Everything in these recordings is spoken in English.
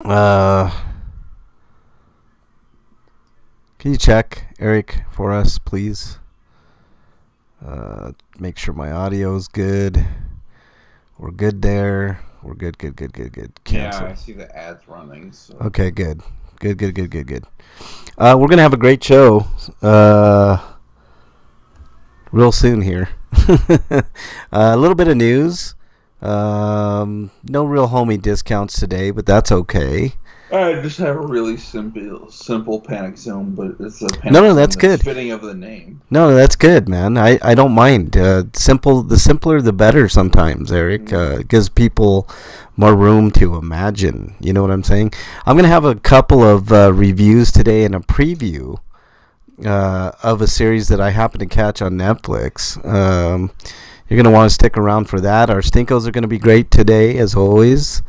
Uh, can you check, Eric, for us, please? Make sure my audio is good. We're good there. We're good, good, good, good, good. Yeah, Cancel. I see the ads running. So. Okay, good. Good, good, good, good, good. We're going to have a great show real soon here. A little bit of news. No real homie discounts today, but that's okay. I just have a really simple Panic Zone, but it's a No, Panic no, Zone that's that's good. fitting of the name. No, that's good, man. I don't mind. The simpler the better sometimes, Eric. It gives people more room to imagine. You know what I'm saying? I'm going to have a couple of reviews today and a preview of a series that I happen to catch on Netflix. You're going to want to stick around for that. Our Stinkos are going to be great today, as always.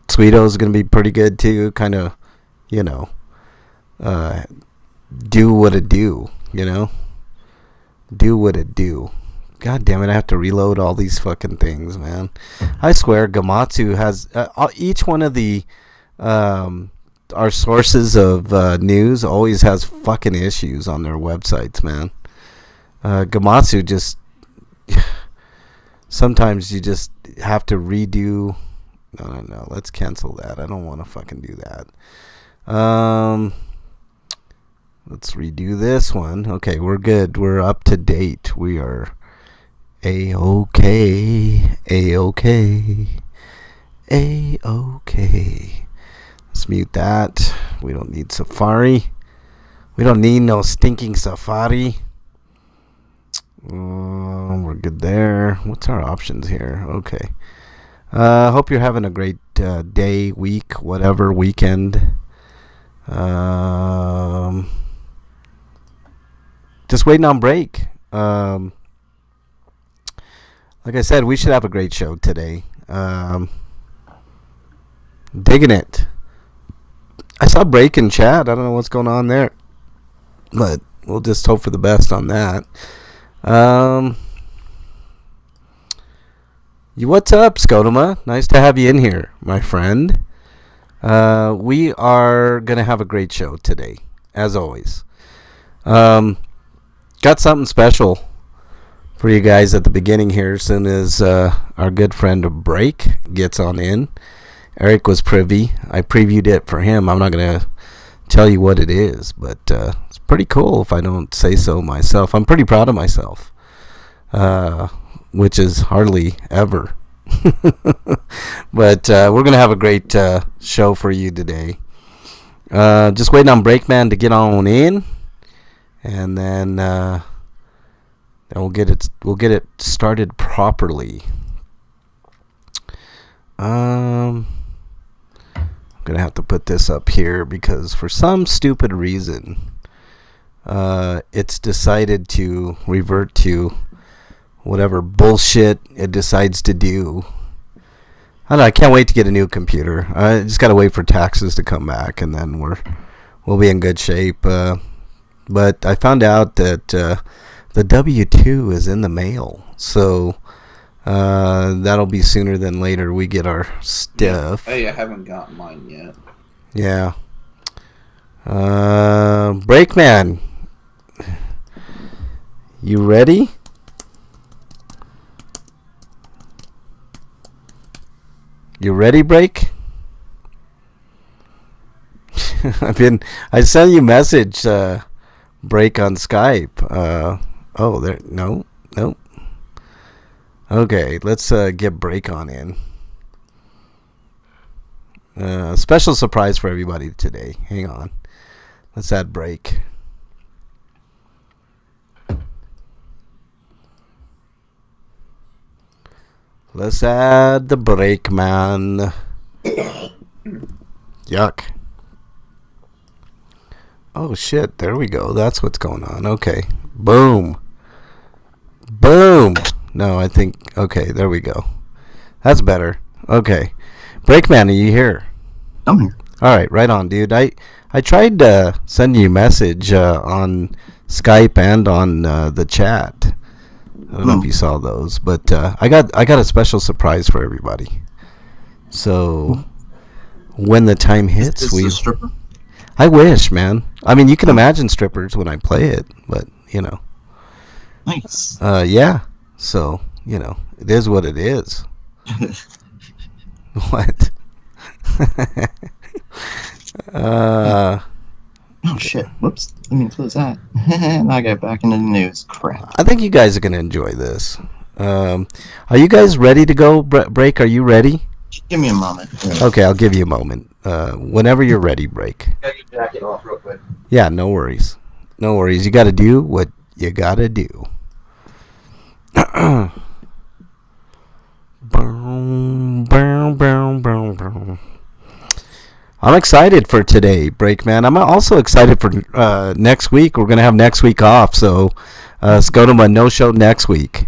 Sweeto's is going to be pretty good, too. Kind of, you know, do what it do, you know? Do what it do. God damn it, I have to reload all these fucking things, man. I swear, Gamatsu has... each one of the... our sources of news always has fucking issues on their websites, man. Gamatsu just... sometimes you just have to redo... No. Let's cancel that. I don't want to fucking do that. Let's redo this one. Okay, we're good. We're up to date. We are A-okay. A-okay. A-okay. Let's mute that. We don't need Safari. We don't need no stinking Safari. We're good there. What's our options here? Okay. Hope you're having a great day, week, whatever, weekend. Just waiting on break. Like I said, we should have a great show today. Digging it. I saw break in chat. I don't know what's going on there, but we'll just hope for the best on that. What's up, Scotoma? Nice to have you in here, my friend. We are going to have a great show today, as always. Got something special for you guys at the beginning here as soon as our good friend Break gets on in. Eric was privy. I previewed it for him. I'm not going to tell you what it is, but it's pretty cool if I don't say so myself. I'm pretty proud of myself. Which is hardly ever. But we're going to have a great show for you today. Just waiting on Breakman to get on in. And then we'll get it started properly. I'm going to have to put this up here because for some stupid reason it's decided to revert to whatever bullshit it decides to do. I don't know, I can't wait to get a new computer. I just got to wait for taxes to come back, and then we'll be in good shape. But I found out that the W-2 is in the mail, so that'll be sooner than later. We get our stuff. Hey, I haven't gotten mine yet. Yeah. Breakman, you ready? You ready, Break? I sent you a message, Break, on Skype. No. Okay, let's get Break on in. Special surprise for everybody today. Hang on. Let's add Break. Let's add the Break Man. Yuck. Oh shit, there we go. That's what's going on. Okay. Boom. No, I think... Okay, there we go. That's better. Okay. Breakman, are you here? I'm here. Alright, right on, dude. I tried sending you a message on Skype and on the chat. I don't know if you saw those, but I got a special surprise for everybody. So when the time hits, Is this a stripper? I wish, man. I mean, you can imagine strippers when I play it, but Nice. Yeah. So it is what it is. What? Oh shit! Whoops! Let me close that. Now I got back into the news. Crap. I think you guys are gonna enjoy this. Are you guys ready to go? Break? Are you ready? Give me a moment. Okay, I'll give you a moment. Whenever you're ready, Break. Gotta get your jacket off real quick. Yeah, no worries. No worries. You got to do what you got to do. I'm excited for today, Breakman. I'm also excited for next week. We're going to have next week off, so let's go to my no-show next week.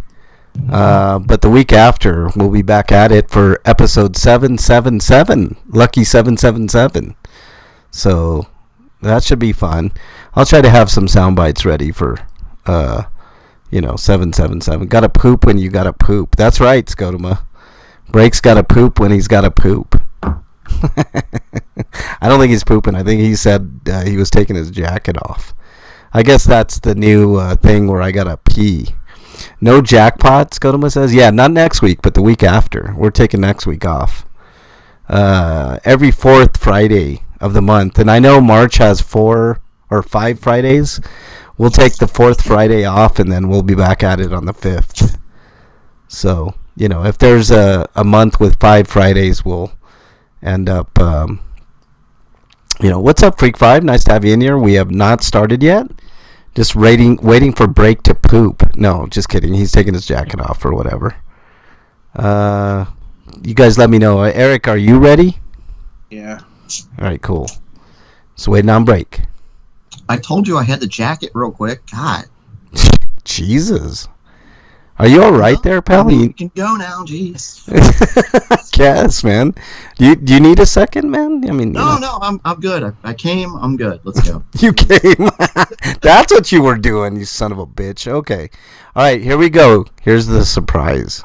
But the week after, we'll be back at it for episode 777, Lucky 777. So that should be fun. I'll try to have some sound bites ready for 777. Gotta poop when you gotta poop. That's right, Scotoma. Break's gotta poop when he's gotta poop. I don't think he's pooping. I think he said he was taking his jacket off. I guess that's the new thing where I gotta pee. No jackpot, Scotoma says. Yeah, not next week, but the week after. We're taking next week off. Every fourth Friday of the month. And I know March has 4 or 5 Fridays. We'll take the fourth Friday off, and then we'll be back at it on the 5th. So, if there's a month with 5 Fridays, we'll end up, what's up, Freak 5? Nice to have you in here. We have not started yet. Just waiting for Break to poop. No, just kidding. He's taking his jacket off or whatever. You guys let me know. Eric, are you ready? Yeah. All right, cool. So waiting on Break. I told you I had the jacket real quick. God. Jesus. Are you all right there, pal? You can go now, jeez. I guess, man. Do you need a second, man? I mean, No, I'm good. I came. I'm good. Let's go. You came. That's what you were doing, you son of a bitch. Okay. All right, here we go. Here's the surprise.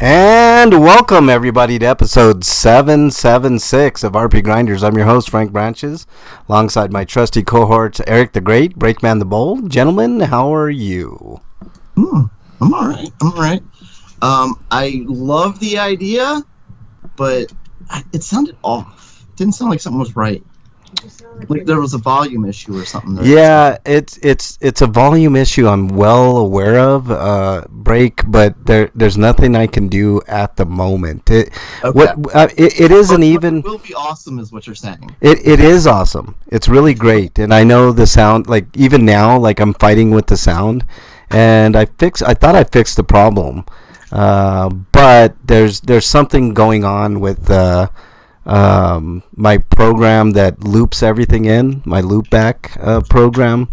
And welcome, everybody, to episode 776 of RPGrinders. I'm your host, Frank Branches, alongside my trusty cohorts, Eric the Great, Breakman the Bold. Gentlemen, how are you? I'm all right. I love the idea, but it sounded off. It didn't sound like something was right. Like there was a volume issue or something. Yeah, it's a volume issue I'm well aware of, Break, but there's nothing I can do at the moment. It isn't even. It will be awesome, is what you're saying. It is awesome. It's really great, and I know the sound. Like even now, like I'm fighting with the sound, and I thought I fixed the problem, but there's something going on with my program that loops everything in, my loopback program,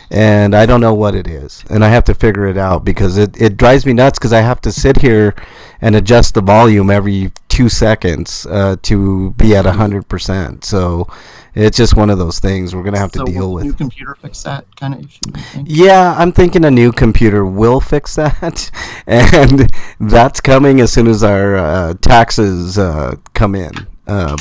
and I don't know what it is, and I have to figure it out because it drives me nuts because I have to sit here and adjust the volume every 2 seconds to be at 100%. So it's just one of those things we're gonna have to deal with. Will a new computer fix that kind of issue, you think? Yeah, I'm thinking a new computer will fix that, and that's coming as soon as our taxes come in.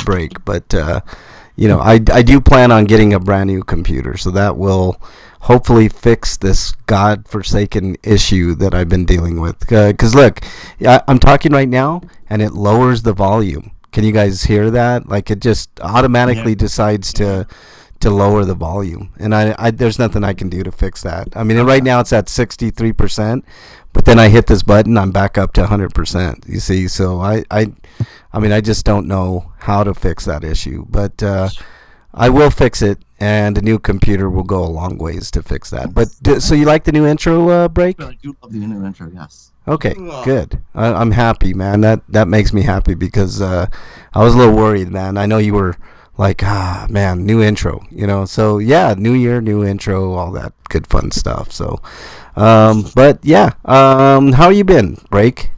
Break, but I do plan on getting a brand new computer, so that will hopefully fix this godforsaken issue that I've been dealing with. Because look, I'm talking right now, and it lowers the volume. Can you guys hear that? Like it just automatically decides to to lower the volume, and I there's nothing I can do to fix that. I mean, right now it's at 63%, but then I hit this button, I'm back up to 100%. You see, so I mean, I just don't know how to fix that issue, but I will fix it, and a new computer will go a long ways to fix that. But so you like the new intro, Break? I do love the new intro, yes. Okay, good. I'm happy, man. That makes me happy because I was a little worried, man. I know you were like, man, new intro, So yeah, new year, new intro, all that good fun stuff. So, but yeah, how you been, Break?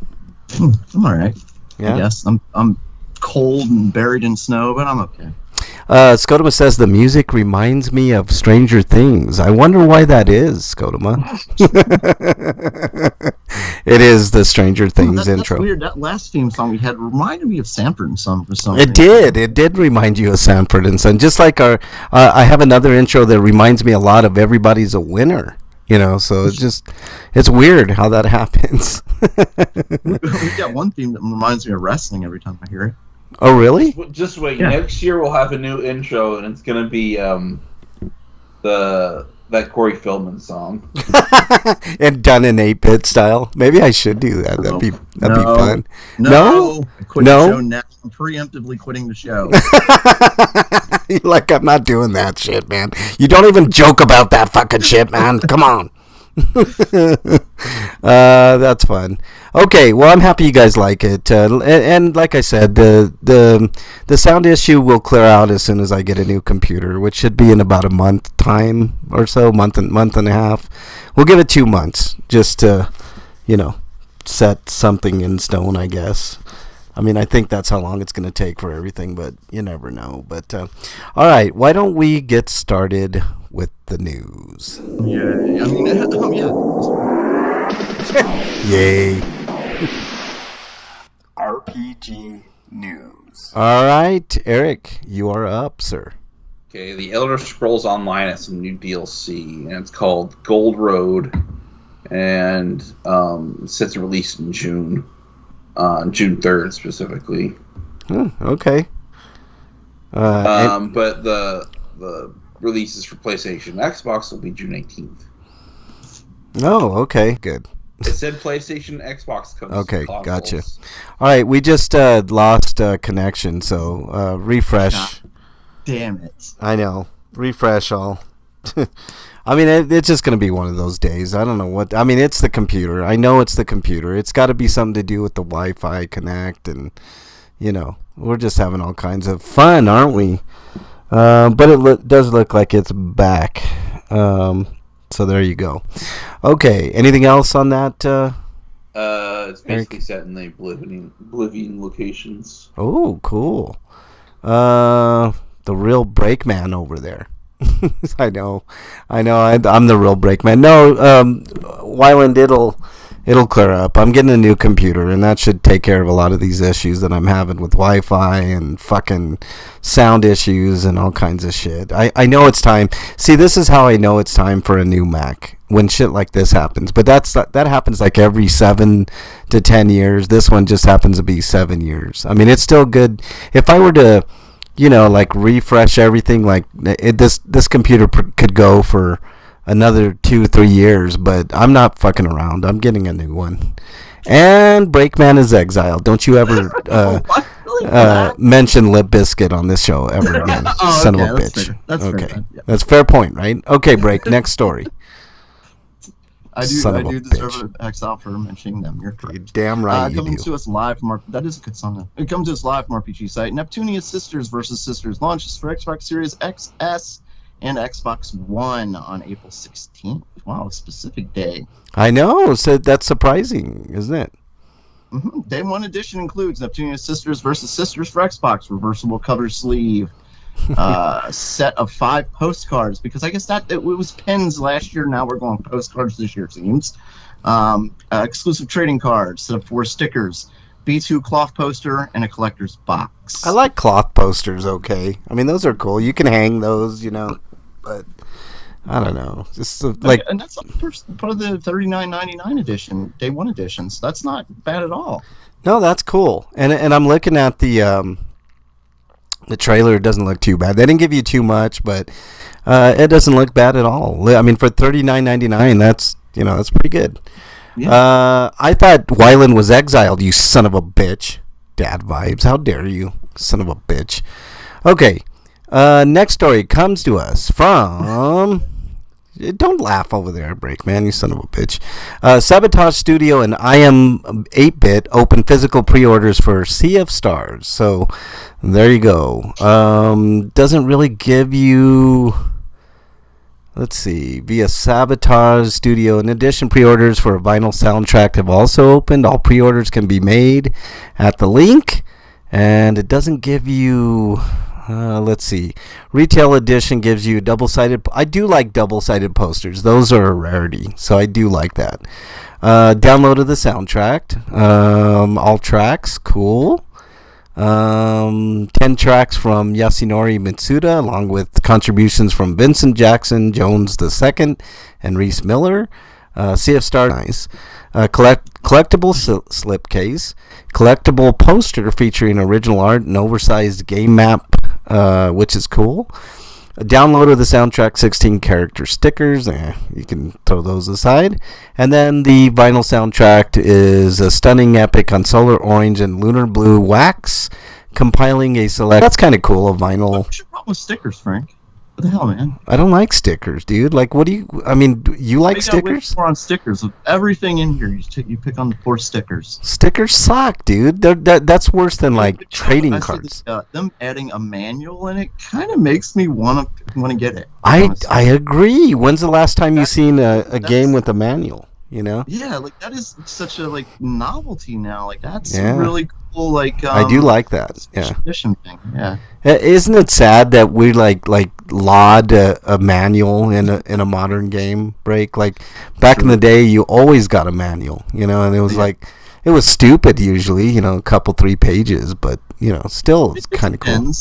I'm all right. Yeah. Yes, I'm cold and buried in snow, but I'm okay. Scotoma says the music reminds me of Stranger Things. I wonder why that is, Scotoma. It is the Stranger Things intro. That's weird. That last theme song we had reminded me of Sanford & Son for some reason. It did remind you of Sanford & Son. Just like I have another intro that reminds me a lot of Everybody's a Winner. So it's weird how that happens. We got one theme that reminds me of wrestling every time I hear it. Oh, really? Just wait. Yeah. Next year we'll have a new intro, and it's gonna be that Corey Feldman song. And done in 8-bit style. Maybe I should do that. That'd be fun. No? I quit the show now. I'm preemptively quitting the show. Like, I'm not doing that shit, man. You don't even joke about that fucking shit, man. Come on. That's fun. Okay, well, I'm happy you guys like it, and like I said, the sound issue will clear out as soon as I get a new computer, which should be in about a month time or so, month and a half. We'll give it 2 months just to set something in stone, I guess. I mean, I think that's how long it's going to take for everything, but you never know. But all right, why don't we get started with the news? Yeah, I mean, Yay. RPG news. All right, Eric, you are up, sir. Okay, the Elder Scrolls Online has some new DLC, and it's called Gold Road, and it's set to release in June, June 3rd specifically. Okay. But the releases for PlayStation and Xbox will be June 18th. Oh, okay, good. It said PlayStation and Xbox comes. Okay, consoles. gotcha. All right, we just lost connection, so refresh. God damn it. I know. Refresh all. I mean, it's just going to be one of those days. I don't know what. I mean, it's the computer. I know it's the computer. It's got to be something to do with the Wi-Fi connect, and, we're just having all kinds of fun, aren't we? But it does look like it's back. So there you go. Okay, anything else on that? It's basically set in the Oblivion locations. Oh, cool. The real Breakman over there. I know. I'm the real Breakman. No, Wyland, it'll clear up. I'm getting a new computer, and that should take care of a lot of these issues that I'm having with Wi-Fi and fucking sound issues and all kinds of shit. I know it's time. See, this is how I know it's time for a new Mac, when shit like this happens. But that happens like every 7 to 10 years. This one just happens to be 7 years. I mean, it's still good. If I were to, like refresh everything, like this computer could go for another 2-3 years, but I'm not fucking around. I'm getting a new one. And Breakman is exiled. Don't you ever mention Lip Biscuit on this show ever again. Son of a bitch. Fair. That's okay. Fair, yeah. That's fair point, right? Okay, Break. Next story. I do deserve an exile for mentioning them. You're correct. You're damn right you coming do. to us live from that is a good song. It comes to us live from RPG site. Neptunia Sisters vs. Sisters launches for Xbox Series XS and Xbox One on April 16th. Wow, a specific day. I know. So that's surprising, isn't it? Mm-hmm. Day 1 edition includes Neptunia Sisters vs. Sisters for Xbox, reversible cover sleeve, set of 5 postcards, because I guess it was pens last year. Now we're going postcards this year, it seems. Exclusive trading cards, set of 4 stickers, B2 cloth poster, and a collector's box. I like cloth posters, okay. I mean, those are cool. You can hang those, but I don't know. Just and that's part of the $39.99 edition, Day 1 edition, so that's not bad at all. No, that's cool. And I'm looking at the The trailer doesn't look too bad. They didn't give you too much, but it doesn't look bad at all. I mean, for $39.99, that's pretty good. Yeah. I thought Wyland was exiled, you son of a bitch. Dad vibes. How dare you, son of a bitch. Okay. Next story comes to us from... Don't laugh over there, Break, man, you son of a bitch. Sabotage Studio and I Am 8-Bit open physical pre-orders for Sea of Stars. So, there you go. Doesn't really give you... Let's see. Via Sabotage Studio. In addition, pre-orders for a vinyl soundtrack have also opened. All pre-orders can be made at the link. And it doesn't give you... let's see. Retail edition gives you double-sided... I do like double-sided posters. Those are a rarity. So I do like that. Download of the soundtrack. All tracks. Cool. 10 tracks from Yasunori Mitsuda, along with contributions from Vincent Jackson Jones II and Reese Miller. Sea of Stars, nice. Collectible slipcase. Collectible poster featuring original art and oversized game map, which is cool. A download of the soundtrack, 16 character stickers. You can throw those aside. And then the vinyl soundtrack is a stunning epic on Solar Orange and Lunar Blue wax, compiling a select... That's kind of cool, a vinyl... What's your problem with stickers, Frank? What the hell, man? I don't like stickers, dude. Like, what do you... I mean, you like stickers? More on stickers. With everything in here, you pick on the poor stickers. Stickers suck, dude. That's worse than, like, trading cards. Them adding a manual in it kind of makes me want to get it. I agree. When's the last time you seen a game with a manual? You know? Yeah, like that is such a novelty now. Like that's really cool. Like I do like that. Yeah. Tradition thing. Yeah. Isn't it sad that we like laud a manual in a modern game, Break? Like back in the day, you always got a manual. You know, and it was it was stupid usually. You know, a couple 3 pages, but still it's kind of cool.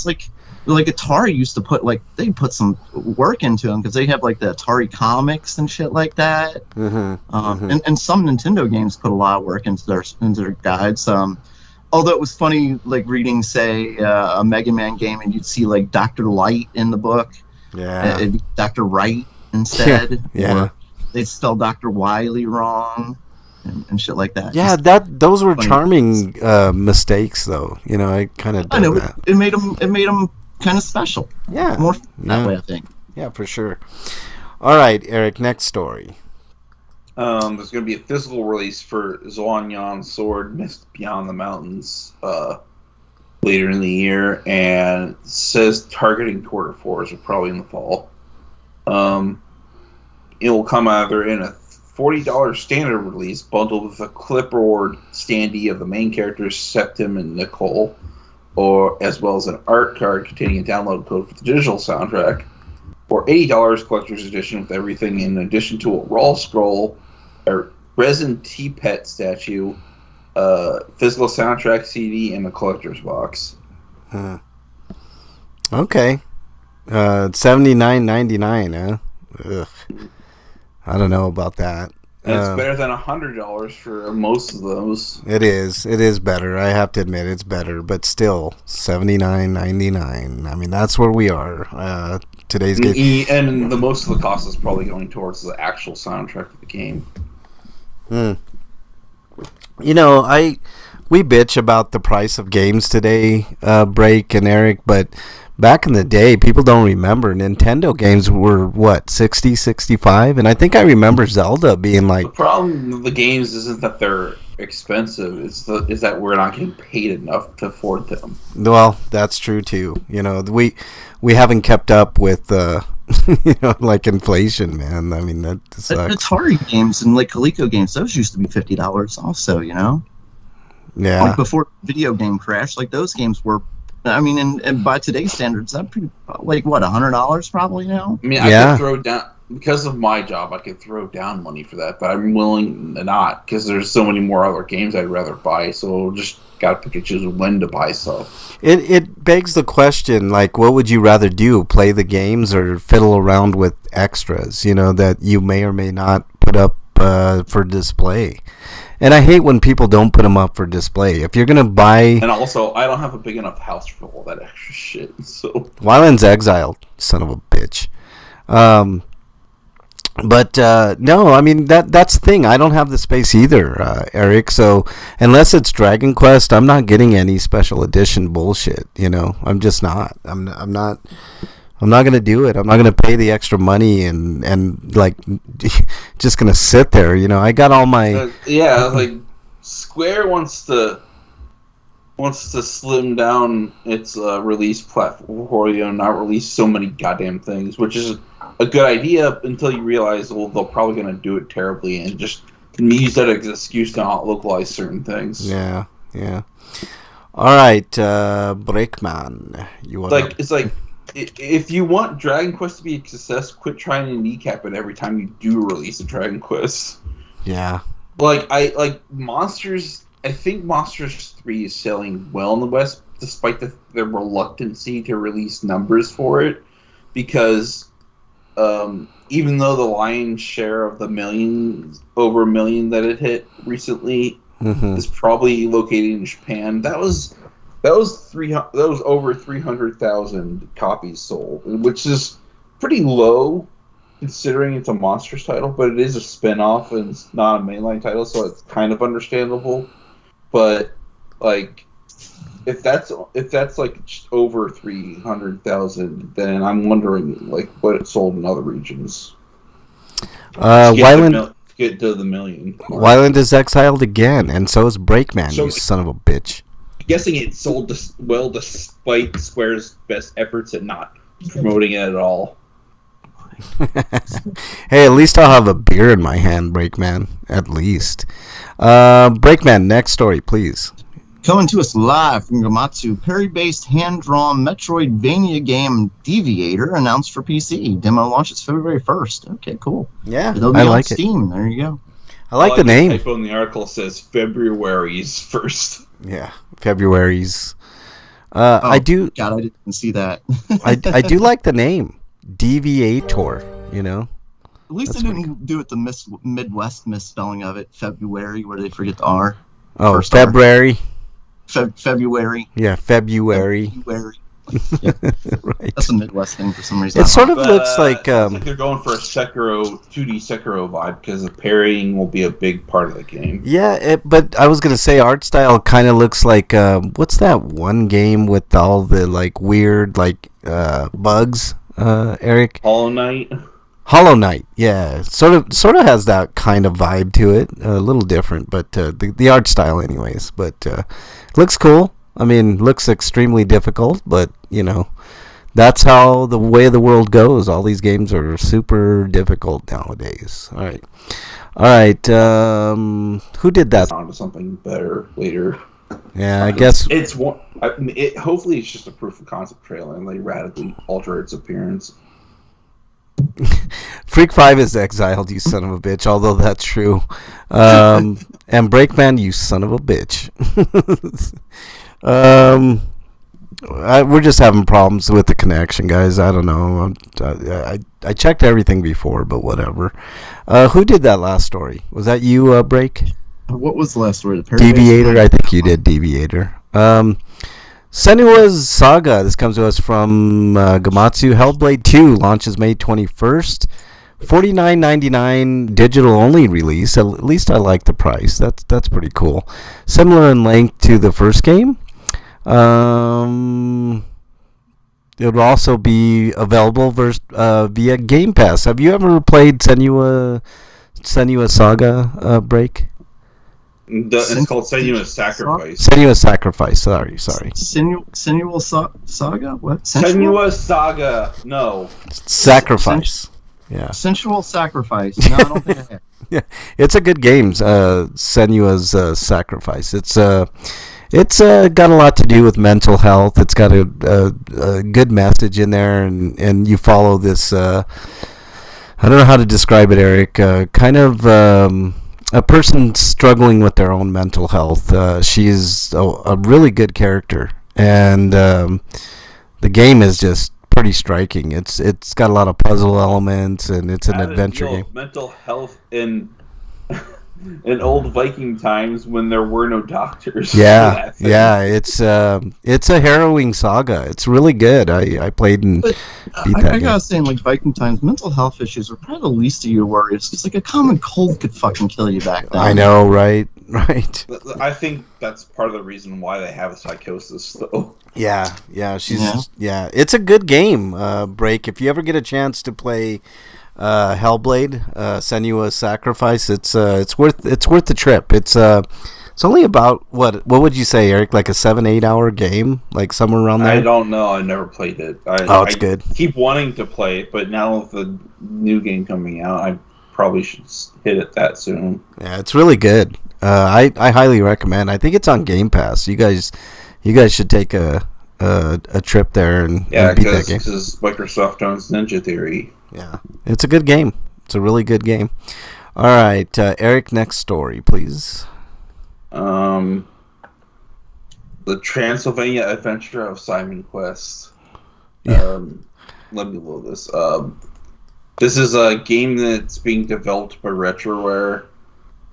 Like Atari used to put they put some work into them because they have the Atari comics and shit like that. Mm-hmm. And some Nintendo games put a lot of work into their guides. Although it was funny reading say a Mega Man game and you'd see Dr. Light in the book. Yeah. Dr. Wright instead. Yeah. Or they'd spell Dr. Wily wrong and shit like that. Yeah, those were charming mistakes though. I kind of know that. It made them kind of special. Yeah. More that way, I think. Yeah, for sure. All right, Eric, next story. There's going to be a physical release for Xuanyang Sword Mist Beyond the Mountains later in the year, and it says targeting quarter 4s are probably in the fall. It will come either in a $40 standard release bundled with a clipboard standee of the main characters Septim and Nicole, or as well as an art card containing a download code for the digital soundtrack, or $80 collector's edition with everything in addition to a raw scroll, a resin T-Pet statue, physical soundtrack CD, and a collector's box. Okay. $79.99, huh? Ugh. I don't know about that. And it's better than $100 for most of those. It is better. I have to admit it's better, but still $79.99. I mean, that's where we are. Today's game, and the most of the cost is probably going towards the actual soundtrack of the game. We bitch about the price of games today, Break and Eric, but back in the day, people don't remember. Nintendo games were, what, 60, 65? And I think I remember Zelda being like... The problem with the games isn't that they're expensive. Is that we're not getting paid enough to afford them. Well, that's true, too. We haven't kept up with, inflation, man. I mean, that sucks. Atari games and, Coleco games, those used to be $50 also, Yeah. Before video game crash, those games were... I mean, and by today's standards, that'd be $100 probably now. I mean, I could throw down, because of my job, I could throw down money for that, but I'm willing to not, because there's so many more other games I'd rather buy, so just gotta pick and choose when to buy stuff. It begs the question, what would you rather do, play the games or fiddle around with extras, that you may or may not put up for display? And I hate when people don't put them up for display. If you're gonna buy, And also, I don't have a big enough house for all that extra shit. So Wyland's Exile, son of a bitch. But no, I mean that's the thing. I don't have the space either, Eric. So unless it's Dragon Quest, I'm not getting any special edition bullshit. You know, I'm just not. I'm not. I'm not gonna do it. I'm not gonna pay the extra money and like just gonna sit there. You know, I got all my like Square wants to slim down its release platform, not release so many goddamn things, which is a good idea until you realize, well, they're probably gonna do it terribly and just use that as an excuse to not localize certain things. Yeah. All right, Breakman, you want it's like. If you want Dragon Quest to be a success, quit trying to kneecap it every time you do release a Dragon Quest. Yeah. Like Monsters. I think Monsters 3 is selling well in the West, despite their reluctancy to release numbers for it, because even though the lion's share of the over a million that it hit recently is probably located in Japan, that was over 300,000 copies sold, which is pretty low considering it's a Monsters title, but it is a spin-off and it's not a mainline title, so it's kind of understandable. But like, if that's like just over 300,000, then I'm wondering like what it sold in other regions. Get to the million. Wyland is exiled again, and so is Breakman. So, you son of a bitch. Guessing it sold well despite Square's best efforts at not promoting it at all. Hey, at least I'll have a beer in my hand, Breakman. At least. Breakman, next story, please. Coming to us live from Gamatsu, parry-based hand-drawn Metroidvania game Deviator announced for PC. Demo launches February 1st. Okay, cool. Yeah, it'll be on Steam. There you go. I like the name. The typo in the article says February's 1st. Yeah, February's. I do. God, I didn't see that. I do like the name, Deviator. You know. At least they didn't do it the Midwest misspelling of it, February, where they forget the R. Oh, February. February. Yeah, February. Yeah. Right. That's a Midwest thing for some reason. It sort of looks like they're going for a 2D Sekiro vibe because the parrying will be a big part of the game. Yeah, but I was gonna say art style kind of looks like what's that one game with all the like weird like bugs, Eric? Hollow Knight. Hollow Knight, yeah, sort of has that kind of vibe to it. A little different, but the art style, anyways. But looks cool. I mean, looks extremely difficult, but you know, that's how the way the world goes. All these games are super difficult nowadays. All right. Who did that? On to something better later. Yeah, I guess it's one. Hopefully, it's just a proof of concept trailer and they radically alter its appearance. Freak 5 is exiled, you son of a bitch, although that's true. And Breakman, you son of a bitch. We're just having problems with the connection, guys. I don't know. I checked everything before, but whatever. Who did that last story? Was that you, Break? What was the last story? The Deviator? I think you did Deviator. Senua's Saga. This comes to us from Gamatsu. Hellblade 2 launches May 21st. $49.99 digital only release. At least I like the price. That's pretty cool. Similar in length to the first game. It would also be available via Game Pass. Have you ever played Senua Saga, Break? It's called Senua's Sacrifice. Senua's Sacrifice. Sorry. Senua Saga? What? Senua's Saga. No. Sacrifice. Yeah. Sensual Sacrifice. No, I don't think I have. Yeah, it's a good game. Senua's Sacrifice. It's got a lot to do with mental health. It's got a good message in there, and you follow this. I don't know how to describe it, Eric. Kind of a person struggling with their own mental health. She's a really good character, and the game is just pretty striking. It's got a lot of puzzle elements, and it's an adventure game. Mental health in in old Viking times when there were no doctors. Yeah, yeah, it's a harrowing saga. It's really good. I played and But beat I that game. gotta say, in like Viking times, mental health issues were probably the least of your worries. Because like a common cold could fucking kill you back then. I know, right? Right. I think that's part of the reason why they have a psychosis, though. Yeah, yeah. It's a good game. Break. If you ever get a chance to play Hellblade, Senua's Sacrifice, it's worth the trip. It's only about what would you say, Eric? Like a 7-8 hour game, like somewhere around there. I don't know. I never played it. It's good. Keep wanting to play it, but now with the new game coming out, I probably should hit it that soon. Yeah, it's really good. I highly recommend. I think it's on Game Pass. You guys should take a trip there and beat that game. Because Microsoft owns Ninja Theory. Yeah, it's a good game. It's a really good game. All right, Eric, next story, please. The Transylvania Adventure of Simon Quest. Yeah. Let me load this. This is a game that's being developed by Retroware,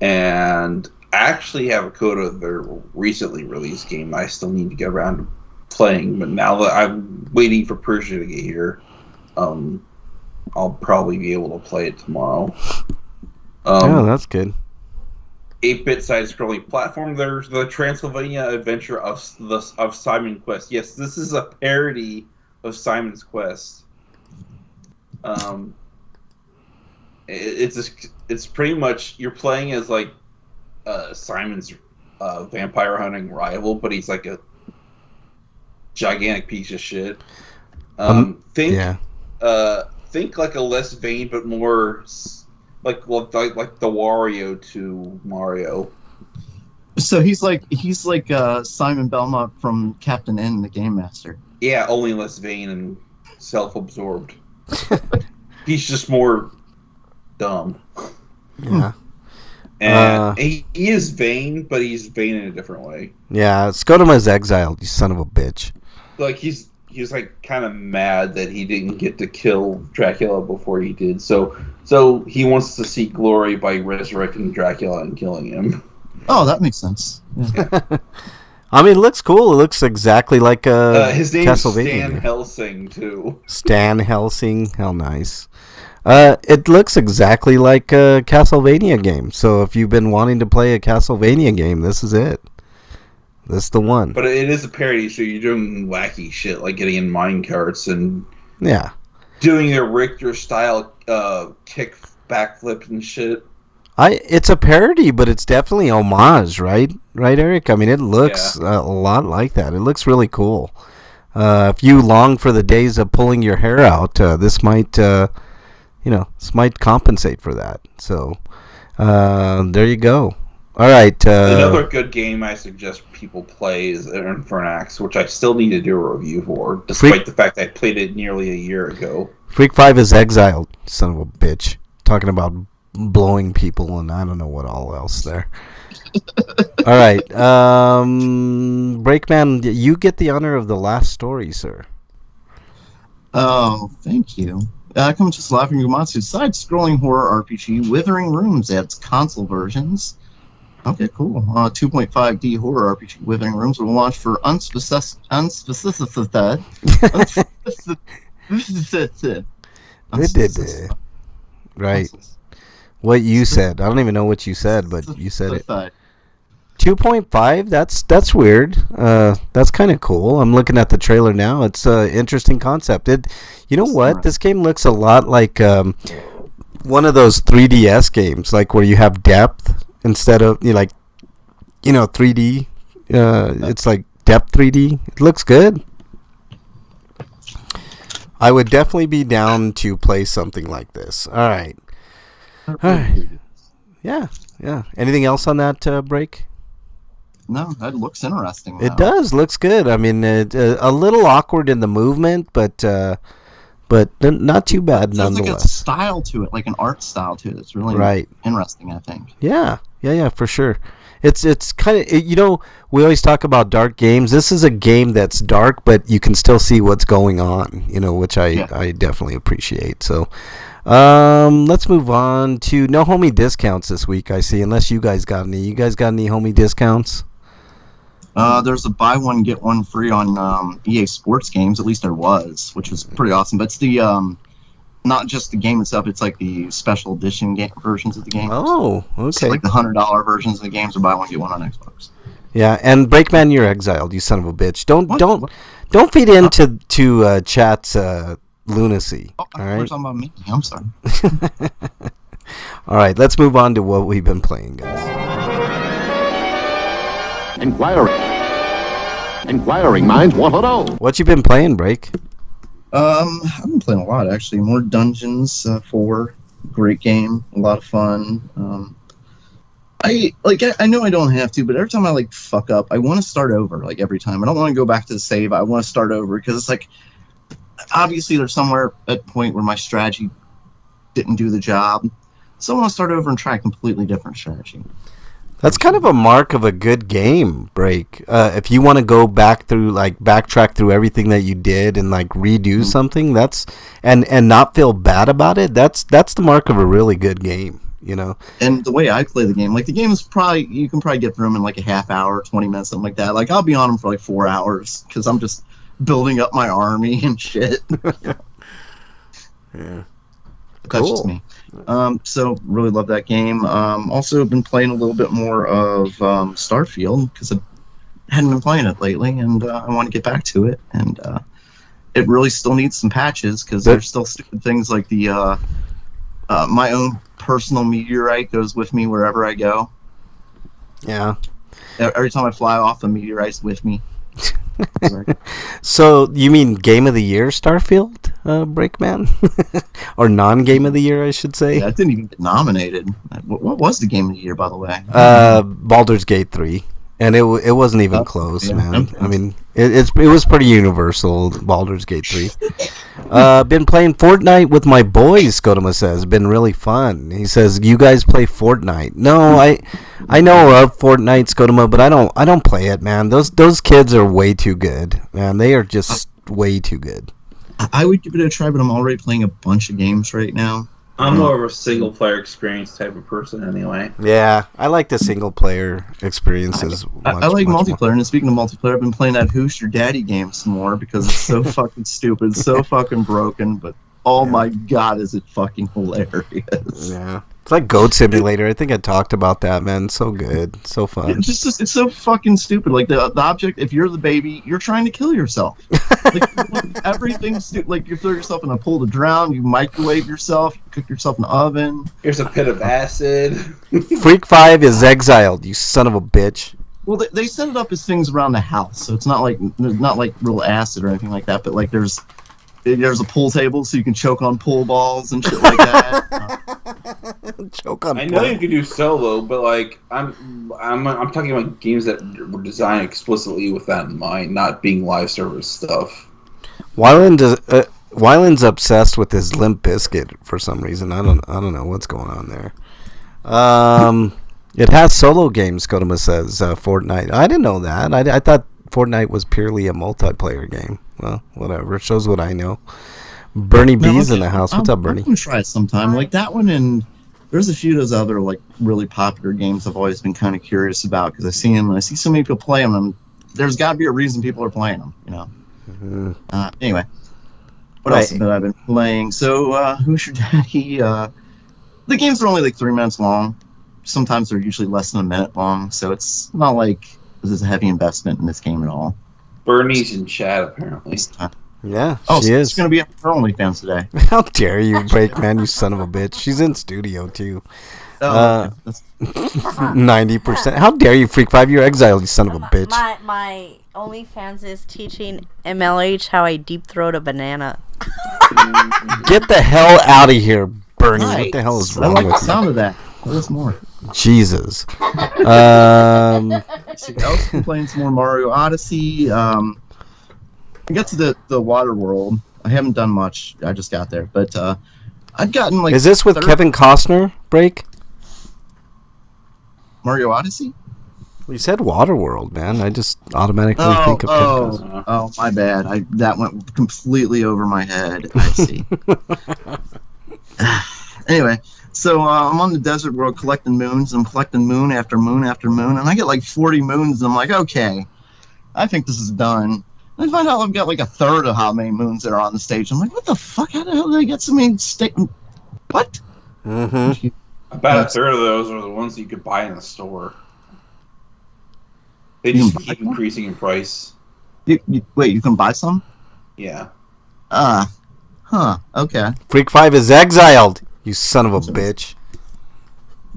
and I actually have a code of their recently released game I still need to get around to playing, but now that I'm waiting for Persia to get here, I'll probably be able to play it tomorrow. Oh, that's good. 8-bit side-scrolling platform. There's the Transylvania Adventure of Simon Quest. Yes, this is a parody of Simon's Quest. It's pretty much you're playing as like Simon's vampire hunting rival, but he's like a gigantic piece of shit. Think like a less vain but more like the Wario to Mario. So he's like Simon Belmont from Captain N, the Game Master. Yeah, only less vain and self-absorbed. He's just more dumb. Yeah. And he is vain, but he's vain in a different way. Yeah, Scodom is exiled, you son of a bitch. Like he's like kind of mad that he didn't get to kill Dracula before he did. So he wants to seek glory by resurrecting Dracula and killing him. Oh, that makes sense. Yeah. I mean, it looks cool. It looks exactly like his name's Castlevania Stan game. Helsing too. Stan Helsing, how nice. It looks exactly like a Castlevania game. So if you've been wanting to play a Castlevania game, this is it. This is the one. But it is a parody, so you're doing wacky shit like getting in minecarts and doing their Richter style kick backflip and shit. It's a parody, but it's definitely homage, right? Right, Eric? I mean, it looks a lot like that. It looks really cool. If you long for the days of pulling your hair out, this might, this might compensate for that. So, there you go. All right. Another good game I suggest people play is Infernax, which I still need to do a review for, despite the fact I played it nearly a year ago. Freak 5 is exiled, son of a bitch. Talking about blowing people and I don't know what all else there. All right. Breakman, you get the honor of the last story, sir. Oh, thank you. Comes to Laughing Gumatsu, side-scrolling horror RPG, Withering Rooms adds console versions. Okay, cool. 2.5D horror RPG, Withering Rooms will launch for Right. What you said. I don't even know what you said, but you said it. 2.5? That's weird. That's kind of cool. I'm looking at the trailer now. It's an interesting concept. You know what? This game looks a lot like one of those 3DS games, like where you have depth instead of 3D. It's like depth 3D. It looks good. I would definitely be down to play something like this. All right. Yeah. Anything else on that break? No, that looks interesting. It does. Looks good. I mean, a little awkward in the movement, but not too bad nonetheless. There's like a style to it, like an art style to it. It's really interesting, I think. Yeah. Yeah, for sure. It's kind of, we always talk about dark games. This is a game that's dark, but you can still see what's going on, which I definitely appreciate. So, let's move on to no homie discounts this week, I see, unless you guys got any. You guys got any homie discounts? There's a buy one, get one free on EA Sports games. At least there was, which was pretty awesome. But it's the not just the game itself, it's like the special edition versions of the game. Oh, okay. So like the $100 versions of the games, or buy one get one on Xbox. Yeah, and Breakman, you're exiled, you son of a bitch. Don't feed into chat's lunacy. Oh, all right? We're talking about me. I'm sorry. All right, let's move on to what we've been playing, guys. Inquiring minds want to know. What you been playing, Break? I've been playing a lot actually. More Dungeons 4, great game, a lot of fun. I know I don't have to, but every time I fuck up, I want to start over. Every time, I don't want to go back to the save. I want to start over because it's obviously there's somewhere at a point where my strategy didn't do the job, so I want to start over and try a completely different strategy. That's kind of a mark of a good game, Break. If you want to go back through, backtrack through everything that you did and redo something, and not feel bad about it. That's the mark of a really good game, And the way I play the game, the game is you can probably get through them in a half hour, 20 minutes, something like that. I'll be on them for 4 hours because I'm just building up my army and shit. Yeah. That's just me. So really love that game. Also been playing a little bit more of Starfield because I hadn't been playing it lately, and I want to get back to it. And it really still needs some patches because there's still stupid things like the my own personal meteorite goes with me wherever I go. Yeah. Every time I fly off, the meteorite's with me. So you mean Game of the Year Starfield, Breakman? Or non-Game of the Year, I should say? Yeah, it didn't even get nominated. What was the Game of the Year, by the way? Baldur's Gate 3. And it wasn't even close, yeah, man. okay. I mean, it was pretty universal, Baldur's Gate 3. Been playing Fortnite with my boys, Skodoma says. Been really fun. He says, you guys play Fortnite. No, I know of Fortnite, Skodoma, but I don't play it, man. Those kids are way too good, man. They are just way too good. I would give it a try, but I'm already playing a bunch of games right now. I'm more of a single player experience type of person anyway. Yeah, I like the single player experiences. I like much multiplayer, more. and speaking of multiplayer, I've been playing that Who's Your Daddy game some more because it's so fucking stupid, so fucking broken, but oh my god, is it fucking hilarious. Yeah. It's like Goat Simulator. I think I talked about that, man. So good. So fun. It's so fucking stupid. The object, if you're the baby, you're trying to kill yourself. Everything's stupid. You throw yourself in a pool to drown, you microwave yourself, you cook yourself in the oven. Here's a pit of acid. Freak 5 is exiled, you son of a bitch. Well, they set it up as things around the house, so it's not like real acid or anything like that, but there's a pool table so you can choke on pool balls and shit like that. Choke on I know pool. you can do solo, but I'm talking about games that were designed explicitly with that in mind, not being live service stuff. Wyland's obsessed with his Limp Bizkit for some reason. I don't know what's going on there. It has solo games, Kodama says, Fortnite. I didn't know that. I thought Fortnite was purely a multiplayer game. Well, whatever. It shows what I know. Bernie B's in the house. What's up, Bernie? I'm gonna try it sometime. That one, and there's a few of those other really popular games I've always been kind of curious about because I see them and I see so many people play them. And there's got to be a reason people are playing them, Mm-hmm. Anyway, what else have I been playing? So, Who's Your Daddy? The games are only 3 minutes long. Sometimes they're usually less than a minute long, so it's not like this is a heavy investment in this game at all. Bernie's in chat, apparently. Yeah, Oh, she so is. it's going to be on her OnlyFans today. How dare you, Breakman, you son of a bitch. She's in studio, too. 90%. How dare you, Freak 5? You're exiled, you son of a bitch. My OnlyFans is teaching MLH how I deep throat a banana. Get the hell out of here, Bernie. Nice. What the hell is I wrong like the with sound of that. Tell us more. you? Jesus. See, I was playing some more Mario Odyssey. I got to the water world. I haven't done much. I just got there, but I've gotten Is this with Kevin Costner, Break? Mario Odyssey? You said Waterworld, man. I just automatically think of Picross. Oh, my bad. That went completely over my head. I see. Anyway, so I'm on the desert world collecting moons. I'm collecting moon after moon after moon, and I get like 40 moons, and I'm like, okay, I think this is done. And I find out I've got like a third of how many moons there are on the stage. I'm like, what the fuck? How the hell did I get so many What? Mm-hmm. About a third of those are the ones that you could buy in the store. They just keep increasing in price. Wait, you can buy some? Yeah. Okay. Freak 5 is exiled, you son of a bitch.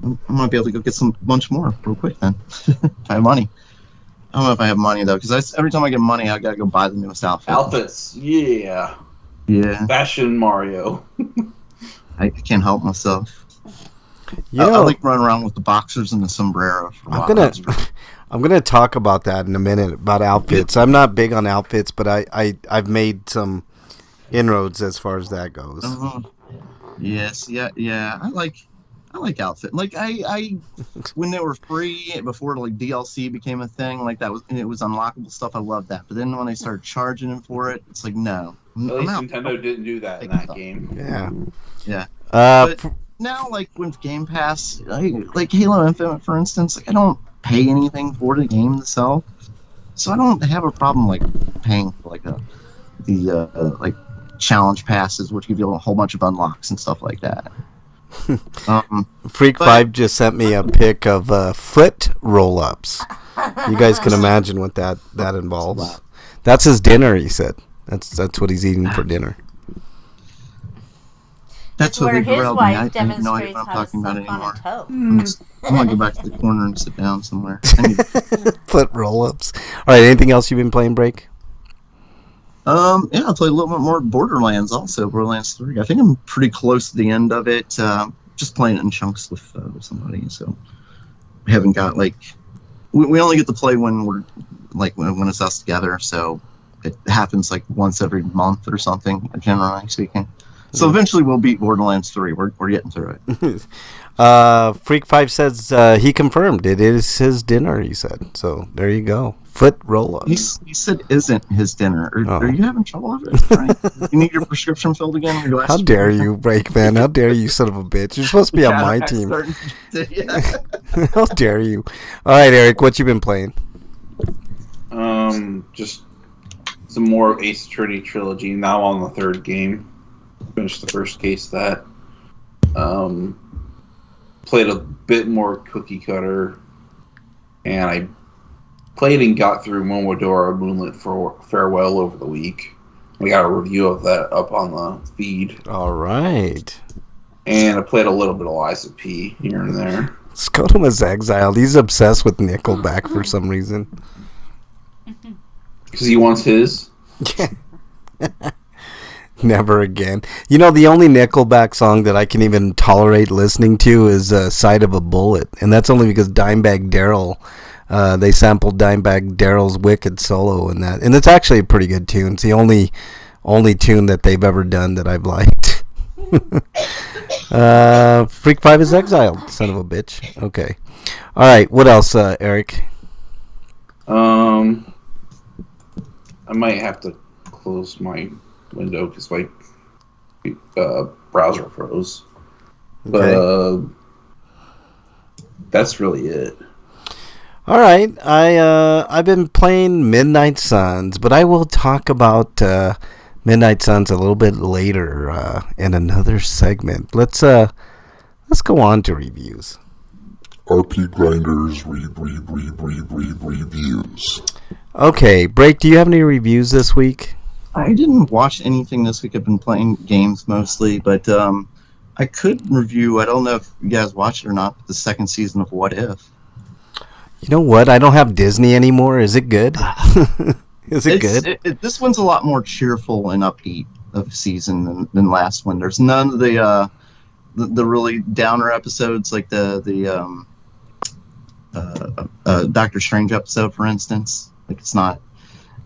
I might be able to go get some bunch more real quick then. If I have money. I don't know if I have money though, because every time I get money, I gotta go buy the newest outfit. Outfits, yeah. Yeah. Fashion Mario. I can't help myself. You I know, like running around with the boxers and the sombrero. I'm gonna talk about that in a minute about outfits. I'm not big on outfits, but I've made some inroads as far as that goes. Yes, yeah. I like outfit. Like I when they were free before like DLC became a thing, like that was and it was unlockable stuff. I loved that. But then when they started charging for it, it's like no. At least Nintendo didn't do that in that game. Yeah. But now, like with Game Pass, like Halo Infinite, for instance, like I don't pay anything for the game itself, so I don't have a problem like paying for like the like challenge passes, which give you a whole bunch of unlocks and stuff like that. Freak 5 just sent me a pic of foot roll-ups. You guys can imagine what that involves. That's his dinner, he said. That's what he's eating for dinner. That's what where they his grilled wife me. I have no idea demonstrates what I'm how to talking about suck on anymore. a toe. I'm gonna go back to the corner and sit down somewhere. Foot roll-ups. All right, anything else you've been playing, Break? Yeah, I'll play a little bit more Borderlands also, Borderlands 3. I think I'm pretty close to the end of it. Just playing it in chunks with somebody, so we haven't got like we only get to play when we're like when it's us together, so it happens like once every month or something, generally speaking. So eventually we'll beat Borderlands 3. We're getting through it. Freak 5 says he confirmed it is his dinner, he said. So there you go. Foot roll-ups. He said isn't his dinner. Are you having trouble with it? Right? You need your prescription filled again? Your How dare you, Break Man? How dare you, son of a bitch? You're supposed to be on my team. How dare you? All right, Eric, what you been playing? Just some more Ace Attorney trilogy. Now on the third game. Finished the first case of that. Played a bit more cookie cutter, and I played and got through Momodora Moonlit Farewell over the week. We got a review of that up on the feed. All right. And I played a little bit of Liza P here and there. Scotum is exiled. He's obsessed with Nickelback for some reason. Because he wants his? Never again. You know, the only Nickelback song that I can even tolerate listening to is Side of a Bullet. And that's only because Dimebag Darrell, they sampled Dimebag Darrell's Wicked solo in that. And it's actually a pretty good tune. It's the only tune that they've ever done that I've liked. Freak 5 is exiled, son of a bitch. Okay. All right, what else, Eric? I might have to close my window because my browser froze. But that's really it. All right, I've been playing Midnight Suns, but I will talk about Midnight Suns a little bit later in another segment. Let's go on to reviews. RPGrinders reviews. Okay, Break, do you have any reviews this week? I didn't watch anything this week. I've been playing games mostly, but I could review, I don't know if you guys watched it or not, the second season of What If. You know what? I don't have Disney anymore. Is it good? Is it good? This one's a lot more cheerful and upbeat of a season than last one. There's none of the really downer episodes like the Doctor Strange episode, for instance. Like it's not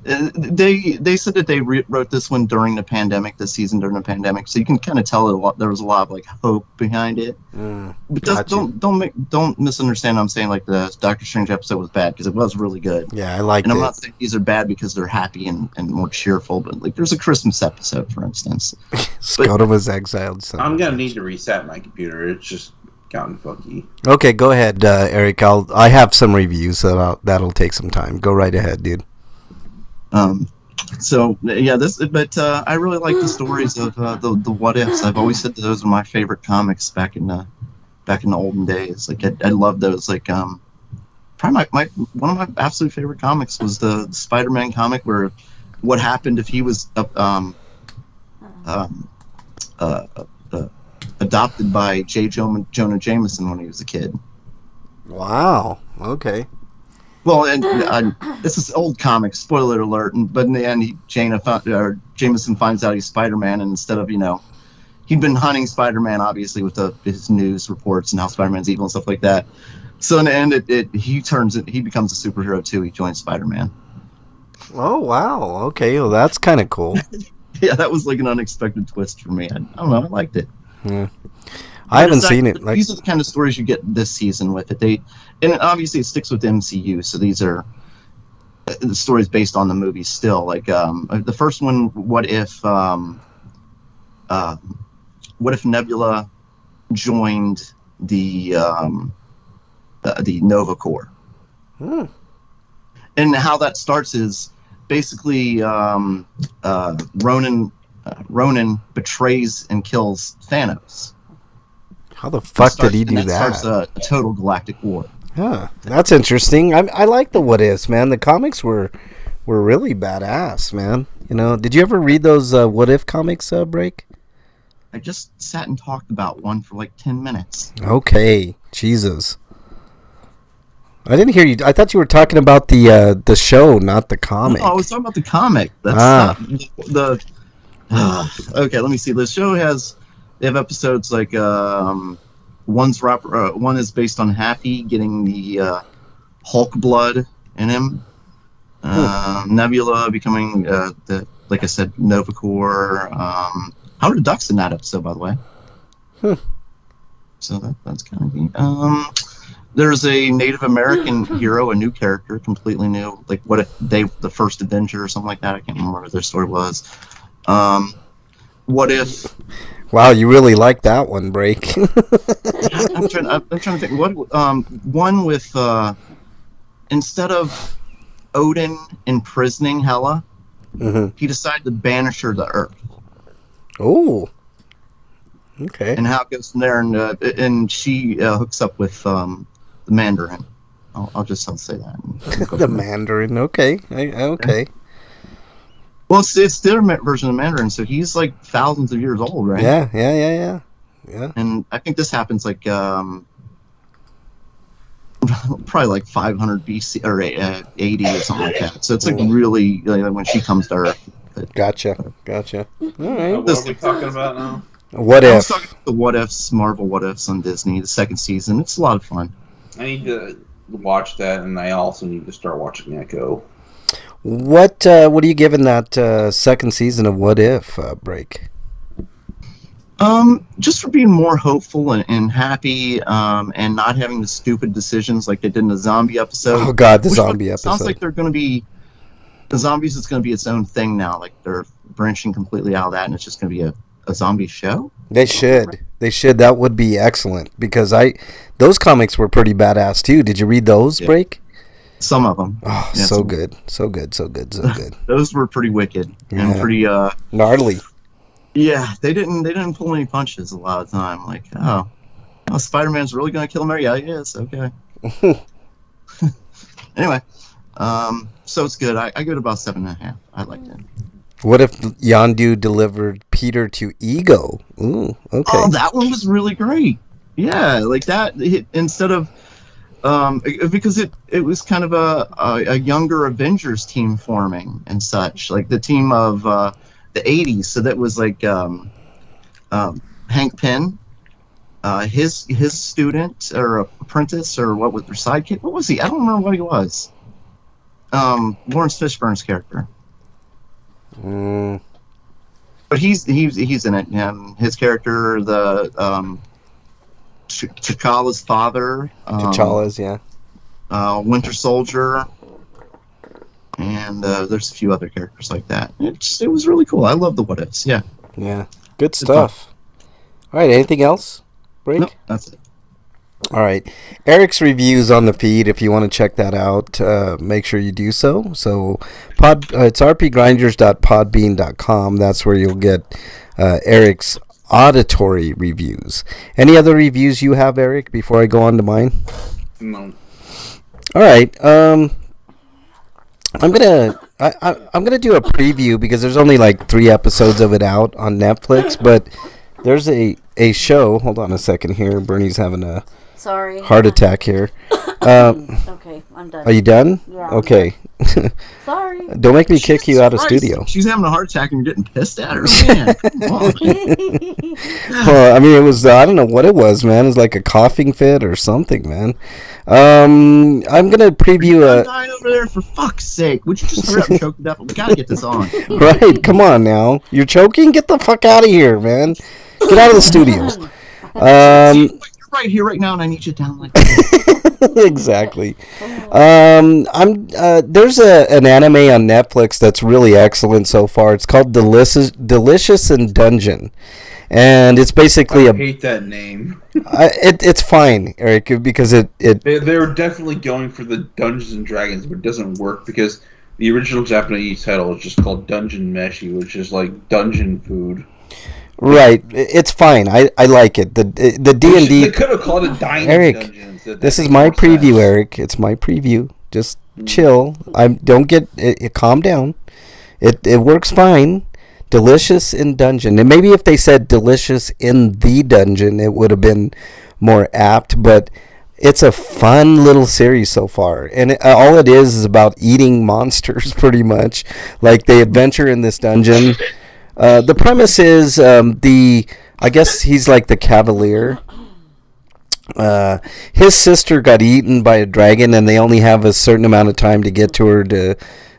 They said that they wrote this one during the pandemic, this season during the pandemic, so you can kind of tell there was a lot of like hope behind it. But don't misunderstand what I'm saying. Like the Doctor Strange episode was bad because it was really good. Yeah, I liked it. And I'm not saying these are bad because they're happy and more cheerful, but like there's a Christmas episode, for instance. Scott was exiled. I'm gonna need to reset my computer. It's just gotten funky. Okay, go ahead, Eric. I have some reviews, so that'll take some time. Go right ahead, dude. So yeah, I really like the stories of the what ifs. I've always said that those are my favorite comics back in the olden days. Like I love those. Like probably one of my absolute favorite comics was the Spider-Man comic where what happened if he was adopted by J. Jonah Jameson when he was a kid. Wow. Okay. Well, and this is old comic, spoiler alert. But in the end, Jameson finds out he's Spider-Man, and instead of he'd been hunting Spider-Man obviously with his news reports and how Spider-Man's evil and stuff like that. So in the end, he becomes a superhero too. He joins Spider-Man. Oh wow! Okay, well that's kind of cool. Yeah, that was like an unexpected twist for me. I don't know, I liked it. Yeah. I haven't seen it. These are the kind of stories you get this season with it. And obviously it sticks with the MCU, so these are the stories based on the movies still. Like the first one, what if Nebula joined the Nova Corps? And how that starts is basically Ronan betrays and kills Thanos. How the fuck did he do that? That starts a total galactic war. Yeah, that's interesting. I like the what ifs, man. The comics were really badass, man. Did you ever read those what if comics, Break? I just sat and talked about one for like 10 minutes. Okay, Jesus. I didn't hear you. I thought you were talking about the show, not the comic. No, I was talking about the comic. That's not okay, let me see. The show they have episodes like one is based on Happy getting the Hulk blood in him. Nebula becoming like I said, Nova Corps. Howard the Duck's in that episode, by the way. So that's kind of neat. There's a Native American hero, a new character, completely new. Like what if the first Avenger or something like that? I can't remember what their story was. What if? Wow, you really like that one, Break. I'm trying to think. What one with instead of Odin imprisoning Hela, he decided to banish her to Earth. Oh, okay. And how it goes from there, and she hooks up with the Mandarin. I'll say that. The Mandarin. Okay. Okay. Well, it's their version of Mandarin, so he's like thousands of years old, right? Yeah. And I think this happens like probably like 500 BC or 80 or something like that. So it's like really when she comes to Earth. Gotcha. All right. What are we talking about now? What I if? was talking about the What Ifs, Marvel What Ifs on Disney, the second season. It's a lot of fun. I need to watch that, and I also need to start watching Echo. What are you giving that second season of What If, Break? Just for being more hopeful and happy, and not having the stupid decisions like they did in the zombie episode. Oh God, the zombie episode. Sounds like they're going to be the zombies is going to be its own thing now. Like they're branching completely out of that, and it's just going to be a zombie show. They should. That would be excellent because those comics were pretty badass too. Did you read those, Break? Some of them. Oh, yeah, so good. Those were pretty wicked and pretty gnarly. Yeah, they didn't pull any punches a lot of the time. Like, Spider-Man's really gonna kill him? Yeah, he is. Okay. Anyway, so it's good. I give it about 7.5. I liked it. What if Yondu delivered Peter to Ego? Ooh, okay. Oh, that one was really great. Yeah, like that. Instead of because it was kind of a younger Avengers team forming and such, like the team of the 80s. So that was like Hank Pym, his student or apprentice or what was their sidekick? What was he? I don't remember what he was. Lawrence Fishburne's character. But he's in it. His character, the T'Challa's father. T'Challa's, yeah. Winter Soldier. And there's a few other characters like that. It was really cool. I love the what ifs. Yeah. Yeah. Good stuff. All right. Anything else? Break? No, that's it. All right. Eric's reviews on the feed. If you want to check that out, make sure you do so. So it's rpgrinders.podbean.com. That's where you'll get Eric's auditory reviews. Any other reviews you have, Eric, before I go on to mine? No. All right. I'm gonna do a preview because there's only like 3 episodes of it out on Netflix, but there's a show. Hold on a second here. Bernie's having a heart attack here. Okay, I'm done. Are you done? Yeah. Okay. Sorry. Don't make me kick you out of Christ, studio. She's having a heart attack and you're getting pissed at her, man. Come on. Well, I mean, it was, I don't know what it was, man. It was like a coughing fit or something, man. I'm going to preview I'm dying over there, for fuck's sake. Would you just hurry up and choke it up? We gotta get this on. Right, come on now. You're choking? Get the fuck out of here, man. Get out of the studios. You're right here, right now, and I need you down like that. Exactly. There's an anime on Netflix that's really excellent so far. It's called Delicious in Dungeon. And it's basically I hate that name. It's fine, Eric, because They were definitely going for the Dungeons and Dragons, but it doesn't work because the original Japanese title is just called Dungeon Meshi, which is like dungeon food. Right, it's fine. I like it. The D&D. They could have called it Dining Eric, Dungeons. This is my preview, Eric. It's my preview. Just chill. Don't get it. Calm down. It works fine. Delicious in Dungeon, and maybe if they said Delicious in the Dungeon, it would have been more apt. But it's a fun little series so far, and all it is about eating monsters, pretty much. Like they adventure in this dungeon. The premise is I guess he's like the Cavalier. His sister got eaten by a dragon, and they only have a certain amount of time to get to her to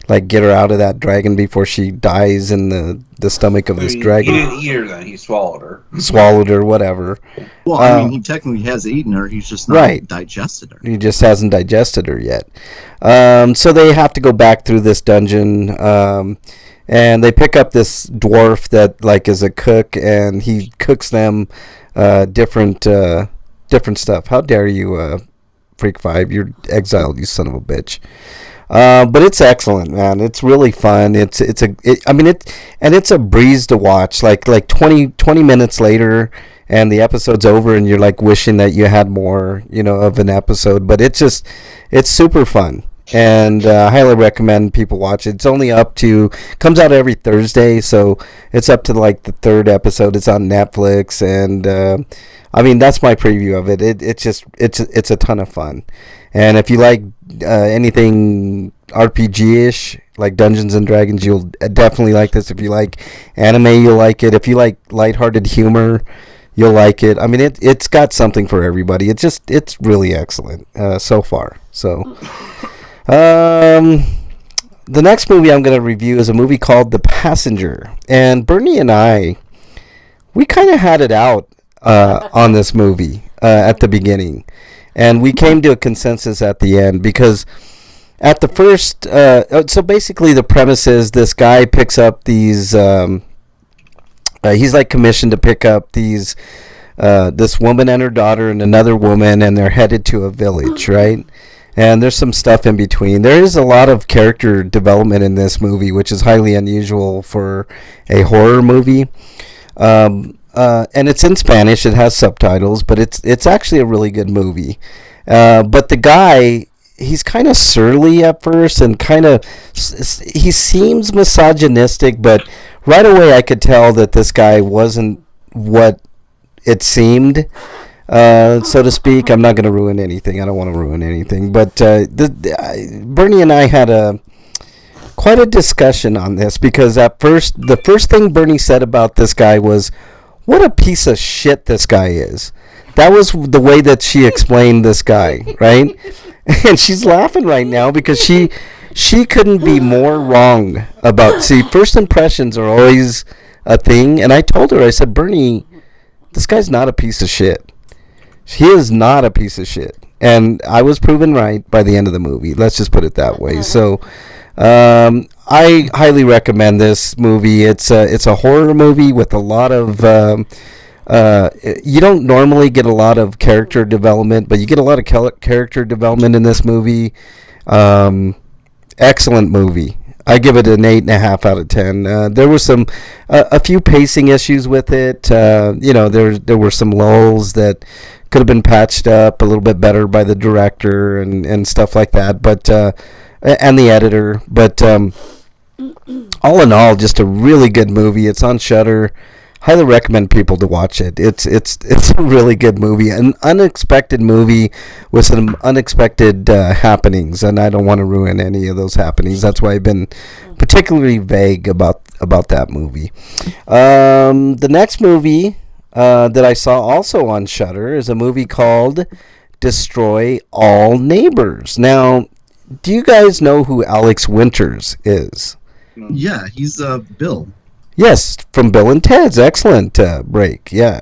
like get her out of that dragon before she dies in the stomach of this dragon. He didn't eat her then, he swallowed her. Swallowed her, whatever. Well, I mean, he technically has eaten her, he's just not digested her. He just hasn't digested her yet. So they have to go back through this dungeon, and they pick up this dwarf that like is a cook, and he cooks them different stuff. How dare you, Freak 5? You're exiled, you son of a bitch. But it's excellent, man. It's really fun. It's a breeze to watch. Like 20 minutes later, and the episode's over, and you're like wishing that you had more, of an episode. But it's super fun, and I highly recommend people watch it. It's only comes out every Thursday, so it's up to like the 3rd episode. It's on Netflix, and that's my preview of it. It's a ton of fun. And if you like anything RPG-ish, like Dungeons and Dragons, you'll definitely like this. If you like anime, you'll like it. If you like lighthearted humor, you'll like it. I mean, it's got something for everybody. It's really excellent so far. So, the next movie I'm going to review is a movie called The Passenger. And Bernie and we kind of had it out on this movie at the beginning. And we came to a consensus at the end because at the first... so basically the premise is this guy picks up these... he's like commissioned to pick up these... this woman and her daughter and another woman, and they're headed to a village, right? And there's some stuff in between. There is a lot of character development in this movie, which is highly unusual for a horror movie. And it's in Spanish. It has subtitles, but it's actually a really good movie. But the guy, he's kind of surly at first, and he seems misogynistic, but right away I could tell that this guy wasn't what it seemed, so to speak. I'm not going to ruin anything. I don't want to ruin anything. But Bernie and I had quite a discussion on this, because the first thing Bernie said about this guy was, what a piece of shit this guy is. That was the way that she explained this guy, right? And she's laughing right now because she She couldn't be more wrong about. See, first impressions are always a thing, and I told her, I said, Bernie, this guy's not a piece of shit. He is not a piece of shit, and I was proven right by the end of the movie. Let's just put it that way. So, I highly recommend this movie. It's a horror movie with a lot of. You don't normally get a lot of character development, but you get a lot of character development in this movie. Excellent movie. I give it an 8.5 out of 10. There were a few pacing issues with it. There were some lulls that could have been patched up a little bit better by the director and stuff like that. But and the editor. But all in all, just a really good movie. It's on Shudder. Highly recommend people to watch it. It's a really good movie, an unexpected movie with some unexpected happenings, and I don't want to ruin any of those happenings. That's why I've been particularly vague about that movie. The next movie that I saw also on Shudder is a movie called Destroy All Neighbors. Now, do you guys know who Alex Winters is? Yeah, he's Bill. Yes, from Bill and Ted's excellent break. Yeah,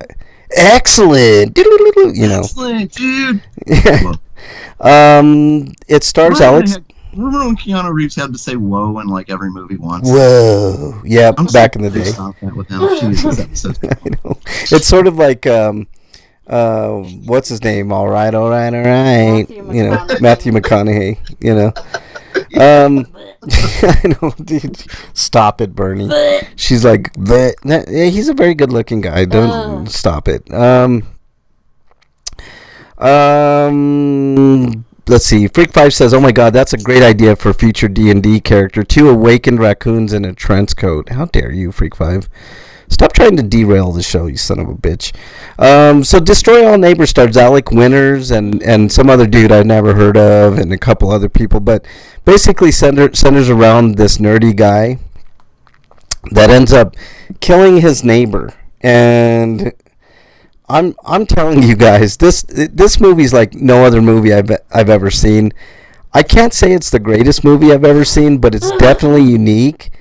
excellent. Excellent, dude. Yeah. It stars Alex. Remember when Keanu Reeves had to say "whoa" in like every movie once? Whoa. Yeah, back in the day. Stop that with him. Jesus, that was so cool. I know. It's sort of like what's his name? All right. Matthew McConaughey. I know, dude. Stop it, Bernie. She's like, he's a very good-looking guy. Don't stop it. Let's see. Freak 5 says, "Oh my God, that's a great idea for future D&D character. 2 awakened raccoons in a trench coat." How dare you, Freak 5? Stop trying to derail the show, you son of a bitch. So Destroy All Neighbors stars Alec Winters and some other dude I've never heard of and a couple other people, but basically centers around this nerdy guy that ends up killing his neighbor. And I'm telling you guys, this movie's like no other movie I've ever seen. I can't say it's the greatest movie I've ever seen, but it's definitely unique.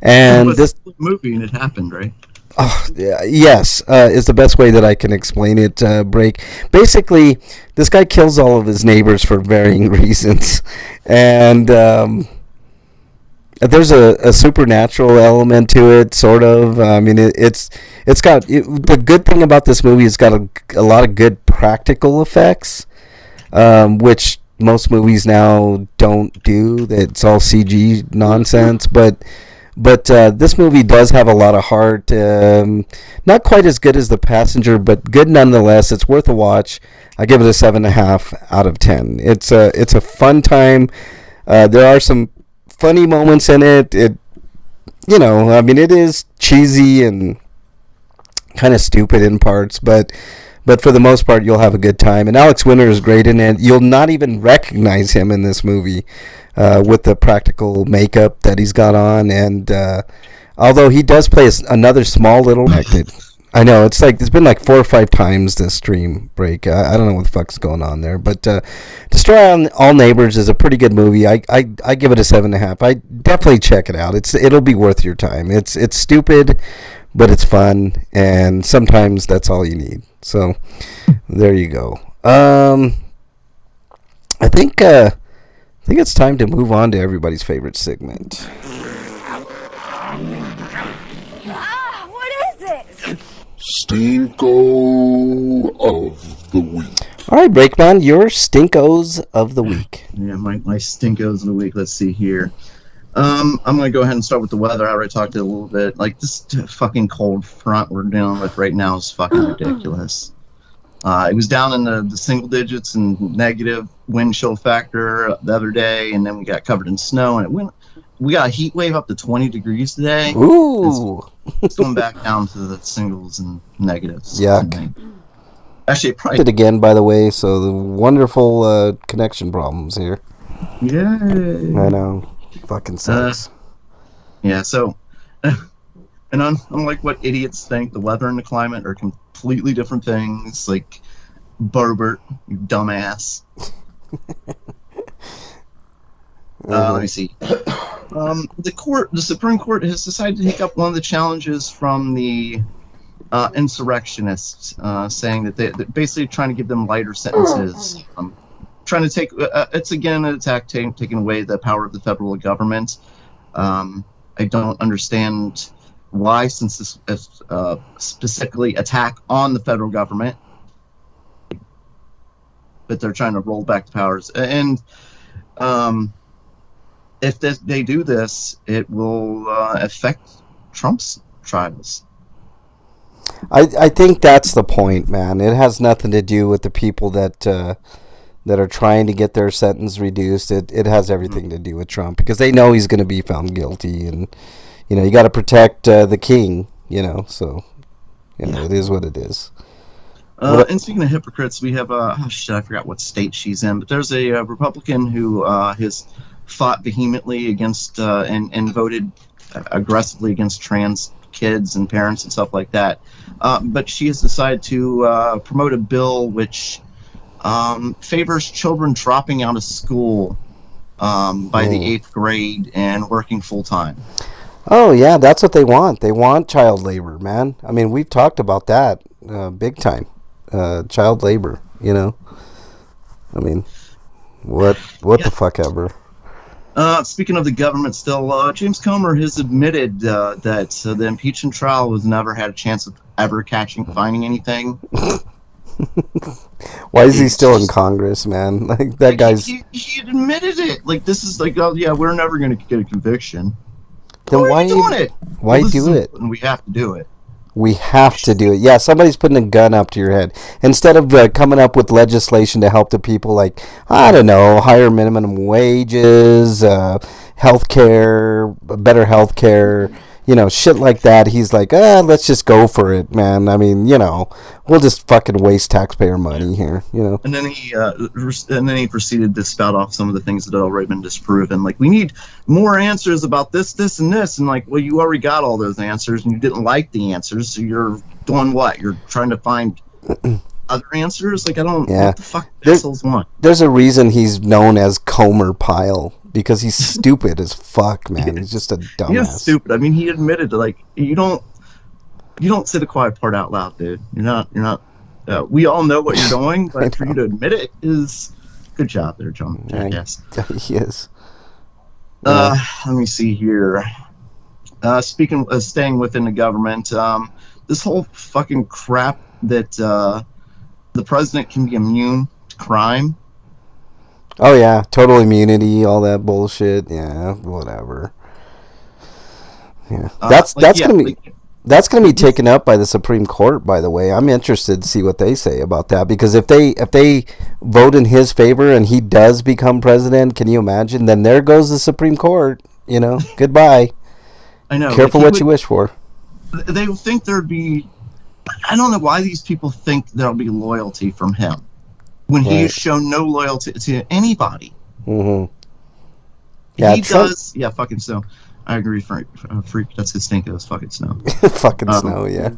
And this movie, and it happened, right? Oh, yes, is the best way that I can explain it, Break. Basically, this guy kills all of his neighbors for varying reasons. And there's a supernatural element to it, sort of. I mean, it's got... the good thing about this movie, it's got a lot of good practical effects, which most movies now don't do. It's all CG nonsense, but this movie does have a lot of heart. Not quite as good as The Passenger, but good nonetheless. It's worth a watch. I give it a 7.5 out of 10. It's a fun time. There are some funny moments in it. It is cheesy and kind of stupid in parts, but for the most part, you'll have a good time. And Alex Winter is great in it. You'll not even recognize him in this movie. With the practical makeup that he's got on, and although he does play another small little acted, I know it's been like 4 or 5 times this stream Break. I don't know what the fuck's going on there, but Destroy All Neighbors is a pretty good movie. I give it a 7.5. I definitely check it out. It'll be worth your time. It's stupid, but it's fun, and sometimes that's all you need. So there you go. I think it's time to move on to everybody's favorite segment. What is it? Stinko of the week. All right, Breakman, your Stinkos of the week. Yeah, my Stinkos of the week. Let's see here. I'm going to go ahead and start with the weather. I already talked a little bit. Like, this fucking cold front we're dealing with right now is fucking ridiculous. It was down in the single digits and negative wind chill factor the other day, and then we got covered in snow, and we got a heat wave up to 20 degrees today. Ooh. It's going back down to the singles and negatives. Yuck. Actually, it probably... it again, by the way, so the wonderful connection problems here. Yay. I know. Fucking sucks. Yeah, so... And unlike what idiots think, the weather and the climate are completely different things. Like, Burbert, you dumbass. Let me see. The Supreme Court has decided to take up one of the challenges from the insurrectionists, saying that they're basically trying to give them lighter sentences. Trying to take it's again an attack taking away the power of the federal government. I don't understand why, since this is specifically attack on the federal government, but they're trying to roll back the powers. And if they do this, it will affect Trump's trials. I think that's the point, man. It has nothing to do with the people that are trying to get their sentence reduced. It has everything to do with Trump, because they know he's going to be found guilty, and you got to protect the king. So it is what it is. And speaking of hypocrites, we have I forgot what state she's in, but there's a Republican who has fought vehemently against and voted aggressively against trans kids and parents and stuff like that. But she has decided to promote a bill which favors children dropping out of school by the 8th grade and working full time. Oh yeah, that's what they want. They want child labor, man. I mean, we've talked about that big time. Child labor, I mean, what the fuck ever. Speaking of the government still, James Comer has admitted that the impeachment trial was never had a chance of ever finding anything. Why is he still in Congress, man? Like, that guy's... He admitted it. Like, this is like, oh yeah, we're never going to get a conviction. Then why are you doing it? Why do it? And we have to do it. We have to do it. Yeah, somebody's putting a gun up to your head. Instead of coming up with legislation to help the people, like, I don't know, higher minimum wages, health care, better health care, shit like that. He's like, let's just go for it, man. I mean, we'll just fucking waste taxpayer money here, And then he proceeded to spout off some of the things that had already been disproven. Like, we need more answers about this, and this. And like, well, you already got all those answers, and you didn't like the answers, so you're doing what? You're trying to find other answers? Like, I don't. Yeah. What the fuck assholes want? There's a reason he's known as Comer Pyle. Because he's stupid as fuck, man. He's just a dumbass. He's stupid. I mean, he admitted to, like, you don't say the quiet part out loud, dude. You're not. We all know what you're doing, but for you to admit it is good job there, John. Jackass. He is. Let me see here. Speaking of staying within the government, this whole fucking crap that the president can be immune to crime. Oh yeah, total immunity, all that bullshit. Yeah, whatever. Yeah, that's gonna be taken up by the Supreme Court. By the way, I'm interested to see what they say about that, because if they vote in his favor and he does become president, can you imagine? Then there goes the Supreme Court. Goodbye. I know. Careful what you wish for. They think there'd be. I don't know why these people think there'll be loyalty from him, when he has shown no loyalty to anybody. Mm-hmm. Yeah, he does. Yeah, fucking Snow. I agree, Freak. That's his stink. It was fucking Snow. Fucking Snow, yeah.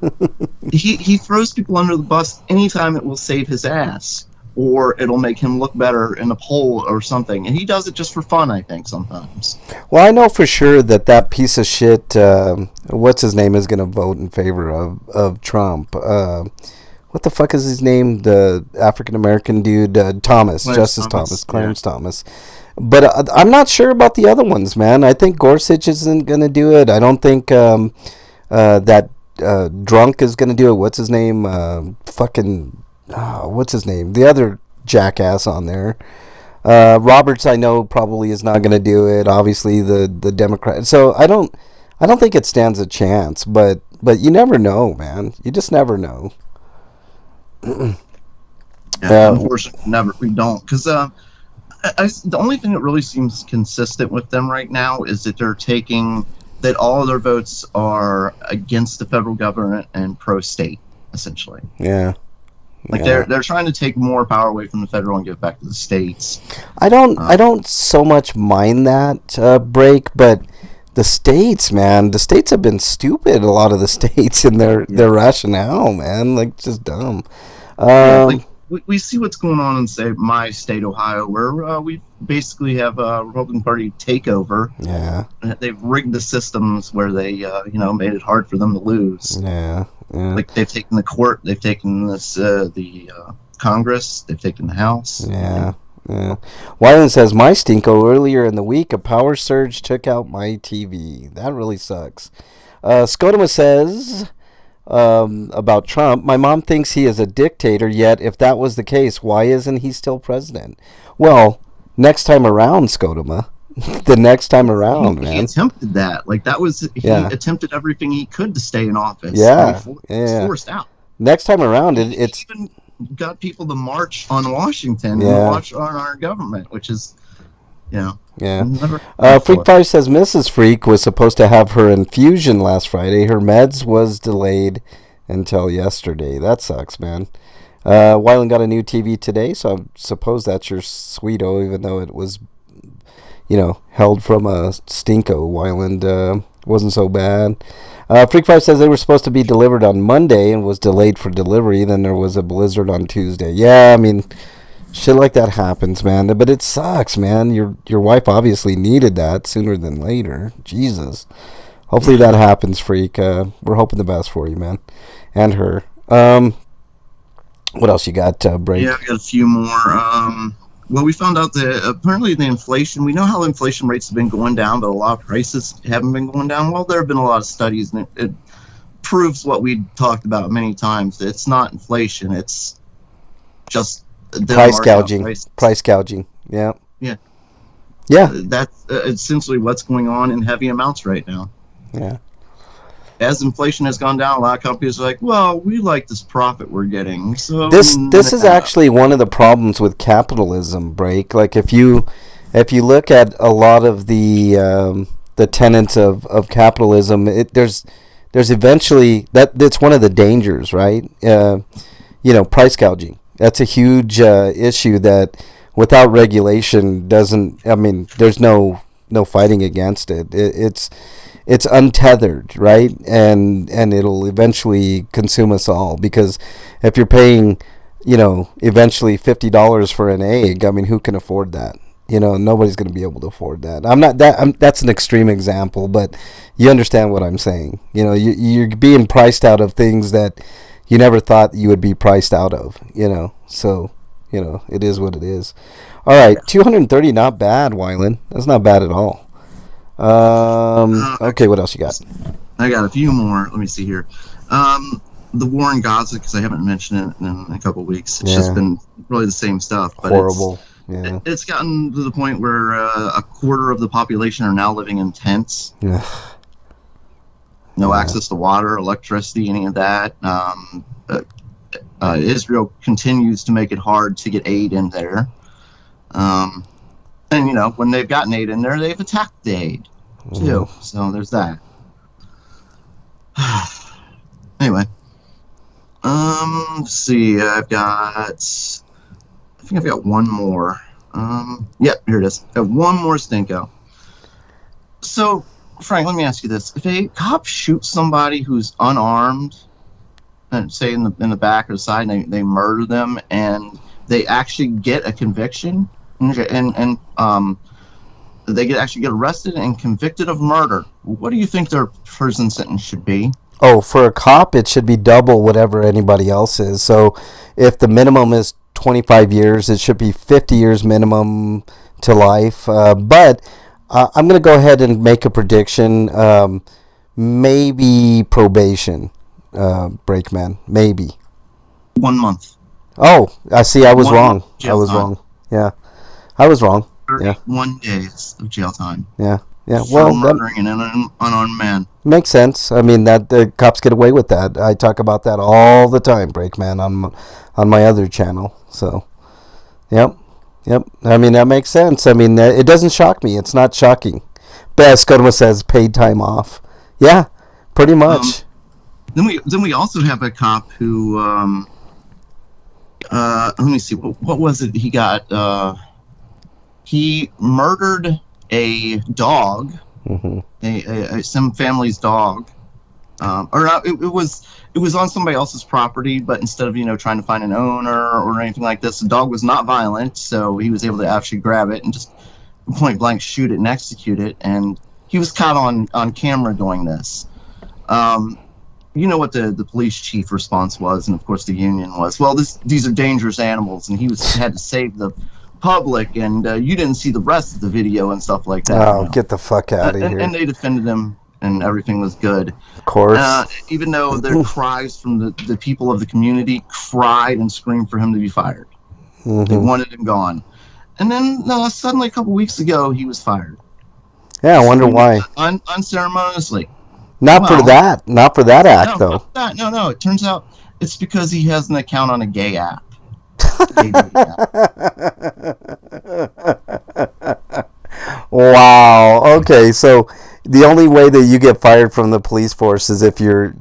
he throws people under the bus anytime it will save his ass, or it'll make him look better in a poll or something. And he does it just for fun, I think, sometimes. Well, I know for sure that piece of shit, what's his name, is going to vote in favor of Trump. What the fuck is his name? The African-American dude, Thomas, Justice Thomas, Clarence Thomas. But I'm not sure about the other ones, man. I think Gorsuch isn't going to do it. I don't think that Drunk is going to do it. What's his name? What's his name? The other jackass on there. Roberts, I know, probably is not going to do it. Obviously, the Democrat. So I don't think it stands a chance. But you never know, man. You just never know. Unfortunately, we don't, because the only thing that really seems consistent with them right now is that they're taking that all of their votes are against the federal government and pro-state, essentially. Yeah. Like they're trying to take more power away from the federal and give it back to the states. I don't so much mind that break, but the states, man, the states have been stupid. A lot of the states in their rationale, man, like just dumb. we see what's going on in, say, my state, Ohio, where we basically have a Republican Party takeover. Yeah. They've rigged the systems where they, made it hard for them to lose. Yeah. Yeah. Like they've taken the court, they've taken the Congress, they've taken the House. Yeah. Yeah. Wyland says, my stinko, earlier in the week, a power surge took out my TV. That really sucks. Scotoma says about Trump, my mom thinks he is a dictator, yet if that was the case, why isn't he still president? Well, next time around, Scotoma. The next time around, man. He attempted that. Like, that was, he attempted everything he could to stay in office. Yeah. He was forced out. Next time around, it's... Even got people to march on Washington and march on our government, which is, Yeah. Freak 5 says Mrs. Freak was supposed to have her infusion last Friday. Her meds was delayed until yesterday. That sucks, man. Wyland got a new TV today, so I suppose that's your sweeto, even though it was, held from a stinko. Wyland wasn't so bad. Freak 5 says they were supposed to be delivered on Monday and was delayed for delivery. Then there was a blizzard on Tuesday. Yeah, I mean, shit like that happens, man. But it sucks, man. Your wife obviously needed that sooner than later. Jesus. Hopefully that happens, Freak. We're hoping the best for you, man. And her. What else you got, Break? Yeah, we got a few more. Well, we found out that apparently the inflation, we know how inflation rates have been going down, but a lot of prices haven't been going down. Well, there have been a lot of studies, and it proves what we talked about many times. It's not inflation. It's just price gouging. Price gouging. Yeah. Yeah. Yeah. That's essentially what's going on in heavy amounts right now. Yeah. As inflation has gone down, a lot of companies are like, well, we like this profit we're getting. So this is actually one of the problems with capitalism, Break. Like if you look at a lot of the tenets of capitalism, there's eventually that's one of the dangers, right? Price gouging. That's a huge issue that without regulation doesn't. I mean, there's no fighting against it. It's untethered, right? And it'll eventually consume us all, because if you're paying, eventually $50 for an egg, I mean, who can afford that? Nobody's going to be able to afford that. That's an extreme example, but you understand what I'm saying. You're being priced out of things that you never thought you would be priced out of, So, it is what it is. All right, 230, not bad, Wyland. That's not bad at all. Okay, what else you got? I got a few more. Let me see here. The war in Gaza, because I haven't mentioned it in a couple of weeks. It's just been really the same stuff. But horrible. It's gotten to the point where a quarter of the population are now living in tents. No access to water, electricity, any of that. Israel continues to make it hard to get aid in there. And, when they've gotten aid in there, they've attacked the aid, too. So there's that. Anyway. Let's see. I think I've got one more. Yep, here it is. I have one more stinko. So, Frank, let me ask you this. If a cop shoots somebody who's unarmed, and say in the back or the side, and they murder them, and they actually get a conviction, and they actually get arrested and convicted of murder, what do you think their prison sentence should be? Oh, for a cop, it should be double whatever anybody else is. So if the minimum is 25 years, it should be 50 years minimum to life. But I'm going to go ahead and make a prediction. Maybe probation, Breakman. Maybe. 1 month. Oh, I see. I was wrong. I was wrong. Yeah. I was wrong. 31 days of jail time. Yeah. Yeah. For murdering an unarmed man. Makes sense. I mean, that the cops get away with that. I talk about that all the time, Breakman, on my other channel. So, yep. I mean, that makes sense. I mean, it doesn't shock me. It's not shocking. But Scotoma says paid time off. Yeah, pretty much. Then we also have a cop who let me see, what was it he got? He murdered a dog, some family's dog, Or not, it was on somebody else's property, but instead of trying to find an owner or anything like this, the dog was not violent, so he was able to actually grab it and just point blank shoot it and execute it. And he was caught on camera doing this. You know what the police chief response was, and of course the union was, well, these are dangerous animals, and he had to save the public, and you didn't see the rest of the video and stuff like that. Oh, get the fuck out of here. And they defended him, and everything was good. Of course. Even though their cries from the people of the community cried and screamed for him to be fired. Mm-hmm. They wanted him gone. And then suddenly a couple weeks ago, he was fired. Yeah, I wonder why. Unceremoniously. Not for that act, though. No. It turns out it's because he has an account on a gay app. Wow. Okay, so the only way that you get fired from the police force is if you're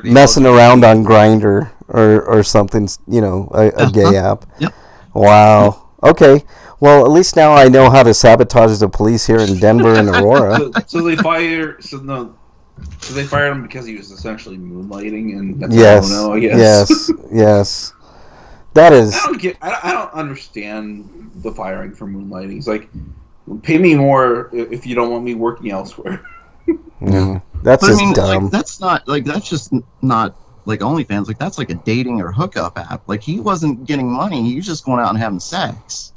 messing around on Grindr or something, a gay app. Yep. Wow. Okay. Well, at least now I know how to sabotage the police here in Denver and Aurora. So they fired him because he was essentially moonlighting, and that's yes. I guess. Yes. That is. I don't understand the firing for moonlighting. It's like, pay me more if you don't want me working elsewhere. Yeah. That's just dumb. Like, that's just not like OnlyFans. Like, that's like a dating or hookup app. Like, he wasn't getting money. He was just going out and having sex.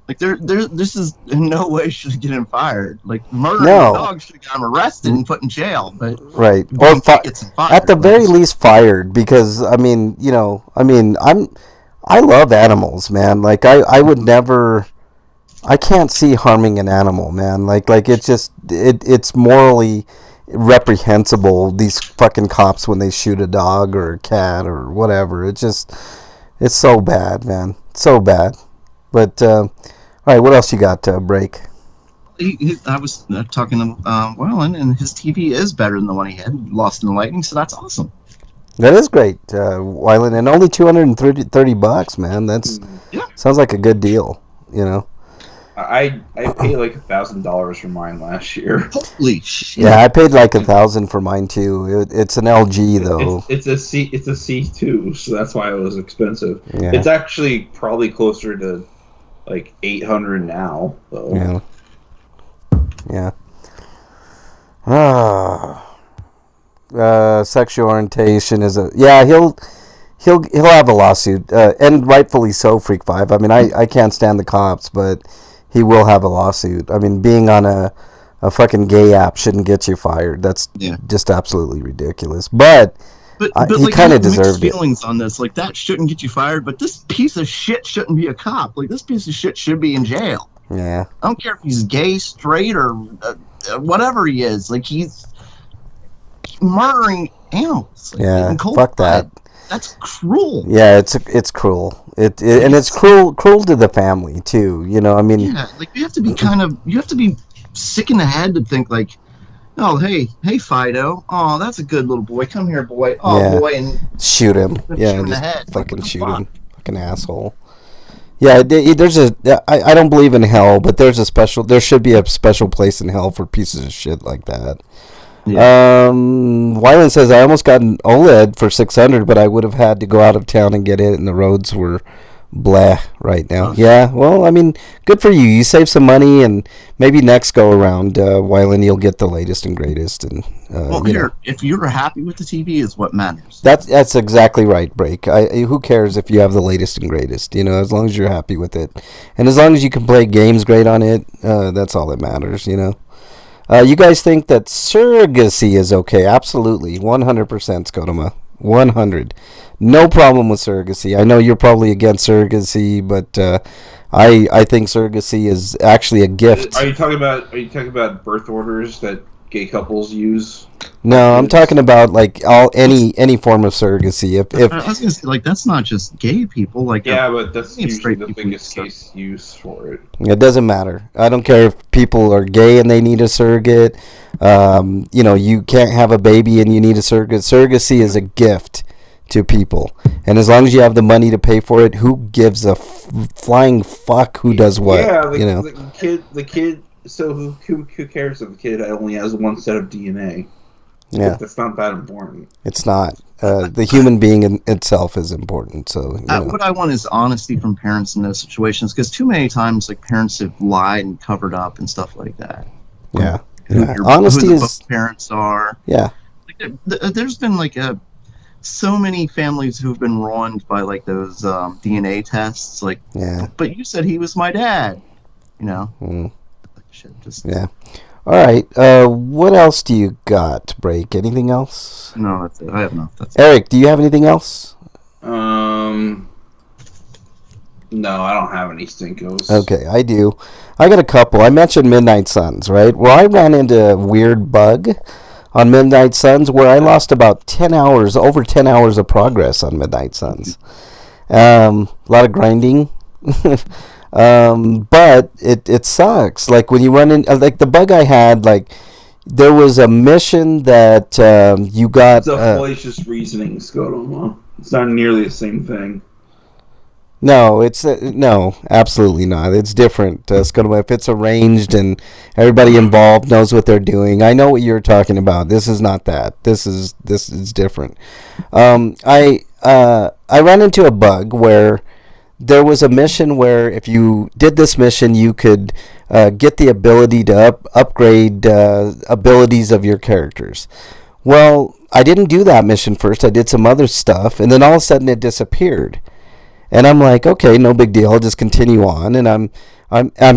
Like, this is in no way should get him fired. Like, murdering a dog should have got him arrested and put in jail. But right, or at the very least fired, because I love animals, man. Like, I would never. I can't see harming an animal, man. Like it's just it's morally reprehensible. These fucking cops when they shoot a dog or a cat or whatever. It's so bad, man. So bad. But all right, what else you got? Break. I was talking to Wyland, and his TV is better than the one he had. Lost in the Lightning, so that's awesome. That is great, Wyland, and only $230, man. That's sounds like a good deal, I paid like $1,000 for mine last year. Holy shit! Yeah, I paid like $1,000 for mine too. It's an LG though. It's a C2, so that's why it was expensive. Yeah. It's actually probably closer to like $800 now, though. Yeah. Sexual orientation is he'll have a lawsuit, and rightfully so. Freak 5. I mean, I can't stand the cops, but he will have a lawsuit. I mean, being on a fucking gay app shouldn't get you fired. That's just absolutely ridiculous. But he kind of deserved it. Feelings on this, like, that shouldn't get you fired, but this piece of shit shouldn't be a cop. Like, this piece of shit should be in jail. Yeah. I don't care if he's gay, straight, or whatever he is. Like, he's murdering animals. Like, fuck that. That's cruel. Yeah, it's cruel. And it's cruel to the family too. I mean, like, you have to be sick in the head to think like, oh, hey Fido, oh, that's a good little boy. Come here, boy. Oh, boy, and shoot him. Yeah, shoot him in the just head. fucking shoot him. Fucking asshole. Yeah, I don't believe in hell, but there should be a special place in hell for pieces of shit like that. Yeah. Wyland says, I almost got an OLED for $600, but I would have had to go out of town and get it, and the roads were blah right now. Yeah, well, I mean, good for you. You save some money, and maybe next go around, Wyland, you'll get the latest and greatest. And if you're happy with the TV, is what matters. That's exactly right, Break. Who cares if you have the latest and greatest? As long as you're happy with it, and as long as you can play games great on it, that's all that matters. You guys think that surrogacy is okay? Absolutely, 100%, Skodoma. 100. No problem with surrogacy. I know you're probably against surrogacy, but I think surrogacy is actually a gift. Are you talking about birth orders that gay couples use? No, I'm talking about like any form of surrogacy. If I was gonna say, like, that's not just gay people. Like, but that's usually the biggest case use for it. It doesn't matter. I don't care if people are gay and they need a surrogate. You can't have a baby and you need a surrogate. Surrogacy is a gift to people, and as long as you have the money to pay for it, who gives a flying fuck who does what? Yeah, the kid So who cares if a kid only has one set of DNA? Yeah, That's not that important. it's not. The human being in itself is important. So What I want is honesty from parents in those situations, because too many times, like, parents have lied and covered up and stuff like that. yeah. Who Honesty the is parents are. yeah. Like, there's been like so many families who've been ruined by like those DNA tests. Like, Yeah. but you said he was my dad. Mm. Shit, just Yeah. All right. What else do you got, Break? Anything else? no. That's it. I have enough. That's it. Eric, do you have anything else? No, I don't have any stinkos. Okay, I do. I got a couple. I mentioned Midnight Suns, right? Well, I ran into a weird bug on Midnight Suns where I lost about 10 hours, over 10 hours of progress on Midnight Suns. A lot of grinding. But it sucks. Like when you run in, like the bug I had, like there was a mission that you got. It's a fallacious reasoning, Scotoma. It's not nearly the same thing. No, it's no, absolutely not. It's different. If it's arranged and everybody involved knows what they're doing, I know what you're talking about. This is not that. This is different. I ran into a bug where there was a mission where if you did this mission, you could get the ability to upgrade abilities of your characters. Well, I didn't do that mission first. I did some other stuff, and then all of a sudden it disappeared. And I'm like, okay, no big deal. I'll just continue on. And I'm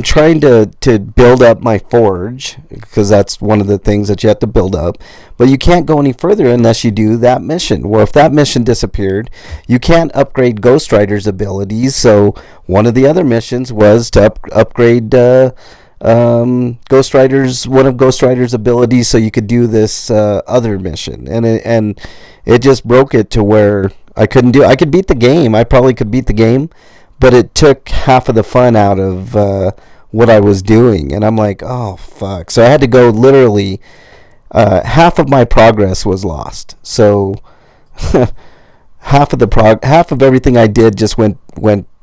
trying to build up my forge because that's one of the things that you have to build up. But you can't go any further unless you do that mission. Well, if that mission disappeared, you can't upgrade Ghost Rider's abilities. So one of the other missions was to upgrade Ghost Rider's abilities so you could do this other mission. And it just broke it to where I couldn't do it. I could beat the game. I probably could beat the game, but it took half of the fun out of what I was doing. And I'm like, oh, fuck. So I had to go literally, half of my progress was lost. So half of everything I did just went.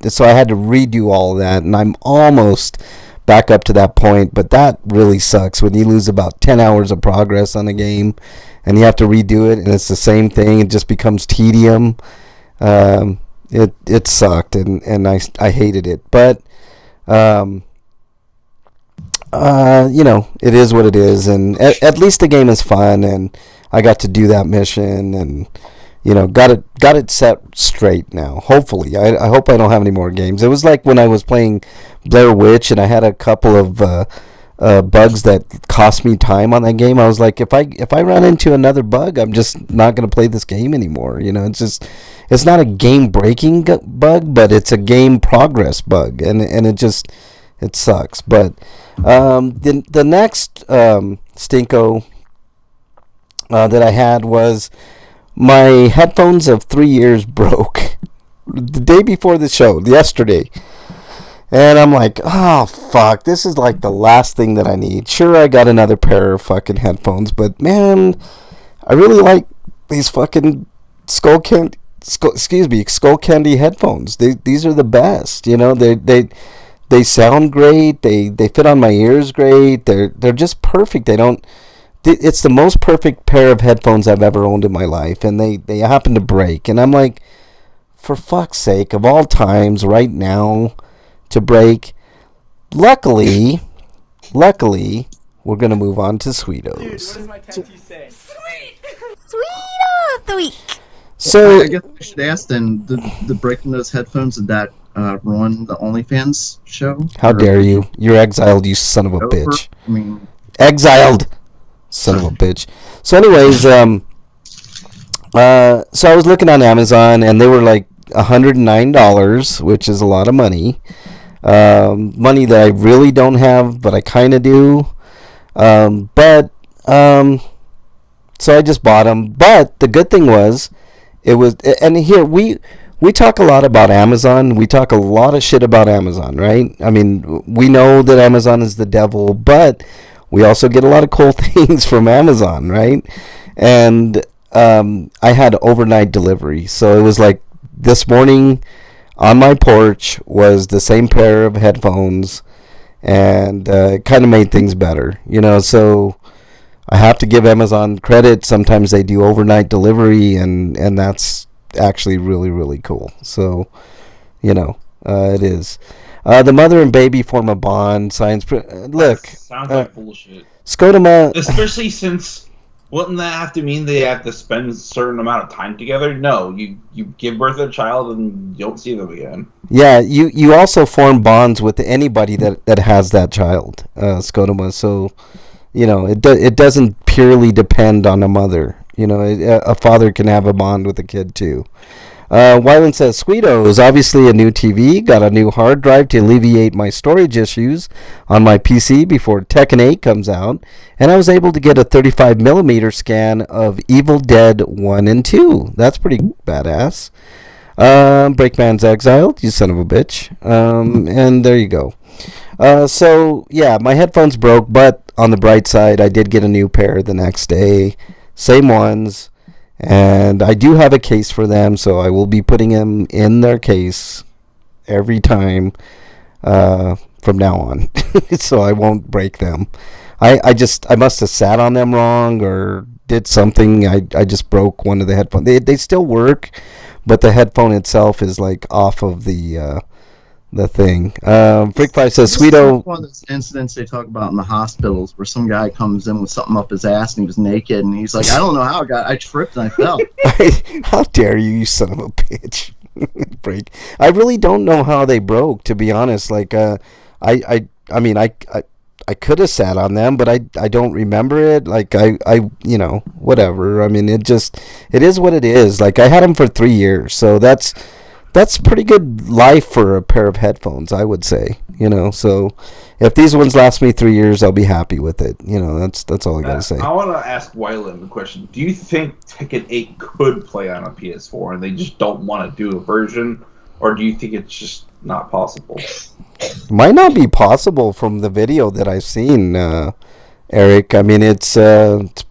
So I had to redo all of that, and I'm almost back up to that point. But that really sucks when you lose about 10 hours of progress on a game and you have to redo it, and it's the same thing. It just becomes tedium. It sucked, and I hated it. But it is what it is, and at least the game is fun, and I got to do that mission, and got it set straight now. Hopefully, I hope I don't have any more games. It was like when I was playing Blair Witch, and I had a couple of bugs that cost me time on that game. I was like, if I run into another bug, I'm just not going to play this game anymore. It's not a game breaking bug, but it's a game progress bug, and it sucks. But the next stinko that I had was my headphones of 3 years broke the day before the show, yesterday. And I'm like, oh, fuck, this is like the last thing that I need. Sure, I got another pair of fucking headphones, but man, I really like these fucking skull candy headphones. These are the best, they sound great, they fit on my ears great, they're just perfect. It's the most perfect pair of headphones I've ever owned in my life, and they happen to break. And I'm like, for fuck's sake, of all times, right now, to break. Luckily, we're going to move on to Sweetos. Dude, what does my tattoo say? Sweet of the week. So, I guess I should ask then, the breaking those headphones, did that ruin the OnlyFans show? how dare you? You're exiled, you son of a Over? bitch. I mean, Exiled, son of a bitch. So anyways, so I was looking on Amazon, and they were like $109, which is a lot of money. Money that I really don't have, but I kind of do. So I just bought them. But the good thing was, and here we talk a lot about Amazon. We talk a lot of shit about Amazon, right? I mean, we know that Amazon is the devil, but we also get a lot of cool things from Amazon, right? And I had overnight delivery, so it was like this morning on my porch was the same pair of headphones, and it kind of made things better, so I have to give Amazon credit. Sometimes they do overnight delivery, and that's actually really, really cool. So, it is. The mother and baby form a bond. Look. Sounds like bullshit. Scotoma. Especially since, wouldn't that have to mean they have to spend a certain amount of time together? No, you give birth to a child and you don't see them again. Yeah, you also form bonds with anybody that has that child, Scotoma. So, it doesn't purely depend on a mother. A father can have a bond with a kid too. Wyland says, Sweeto is obviously a new TV. Got a new hard drive to alleviate my storage issues on my PC before Tekken 8 comes out. And I was able to get a 35mm scan of Evil Dead 1 and 2. That's pretty badass. Breakman's exiled, you son of a bitch. And there you go. So, yeah, my headphones broke, but on the bright side, I did get a new pair the next day. Same ones. And I do have a case for them, so I will be putting them in their case every time from now on, so I won't break them. I must have sat on them wrong or did something. I just broke one of the headphones. They still work, but the headphone itself is like off of the thing. Freak5 says, Sweeto. One of those incidents they talk about in the hospitals where some guy comes in with something up his ass and he was naked and he's like, I don't know how I tripped and I fell. How dare you son of a bitch. Break. I really don't know how they broke, to be honest. Like, I mean, I could have sat on them, but I don't remember it. Like, whatever. I mean, it is what it is. Like, I had them for 3 years, so that's pretty good life for a pair of headphones, I would say. So if these ones last me 3 years, I'll be happy with it. That's all I gotta say. I want to ask Wyland a question. Do you think Tekken 8 could play on a PS4 and they just don't want to do a version, or do you think it's just not possible? Might not be possible from the video that I've seen, Eric. I mean, it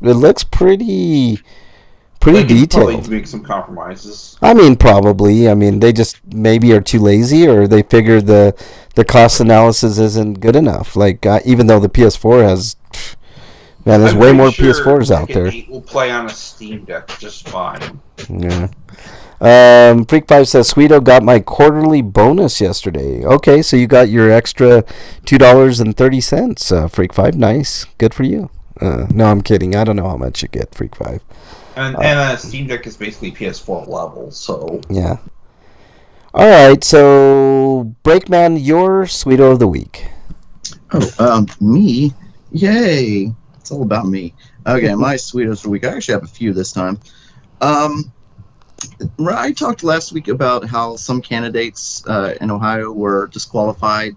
looks pretty detailed. Probably need to make some compromises. I mean, probably. I mean, they just maybe are too lazy, or they figure the cost analysis isn't good enough. Like, even though the PS4 has, there's way more PS4s out there. Tekken 8 will play on a Steam Deck just fine. Yeah. Freak5 says, Sweeto got my quarterly bonus yesterday. Okay, so you got your extra $2.30, Freak5. Nice. Good for you. No, I'm kidding. I don't know how much you get, Freak5. And a Steam Deck is basically PS4 level, so... Yeah. Alright, so, Breakman, your Sweeto of the Week. Oh, me? Yay! It's all about me. Okay, my Sweetos of the Week. I actually have a few this time. I talked last week about how some candidates in Ohio were disqualified,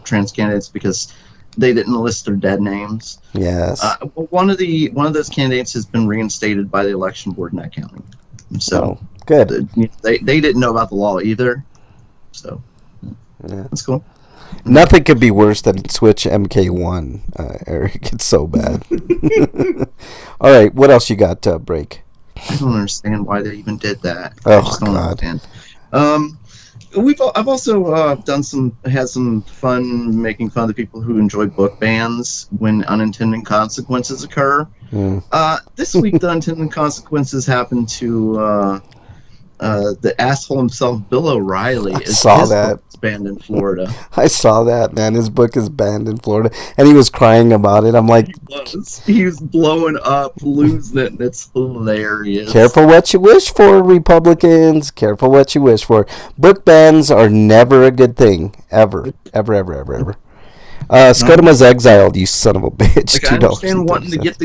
trans candidates, because they didn't list their dead names. Yes. One of those candidates has been reinstated by the election board in that county. So good. They didn't know about the law either. So that's cool. Nothing could be worse than Switch MK1, Eric. It's so bad. All right, what else you got, Break? I don't understand why they even did that. Oh, I just don't God. understand. I've also had some fun making fun of the people who enjoy book bans when unintended consequences occur. This week, the unintended consequences happened to the asshole himself, Bill O'Reilly. I saw that. It's banned in Florida. I saw that, man. His book is banned in Florida, and he was crying about it. I'm like, he was blowing up, losing it, and it's hilarious. Careful what you wish for, Republicans. Careful what you wish for. Book bans are never a good thing. Ever. Scotuma's exiled, you son of a bitch. Like, I understand wanting to get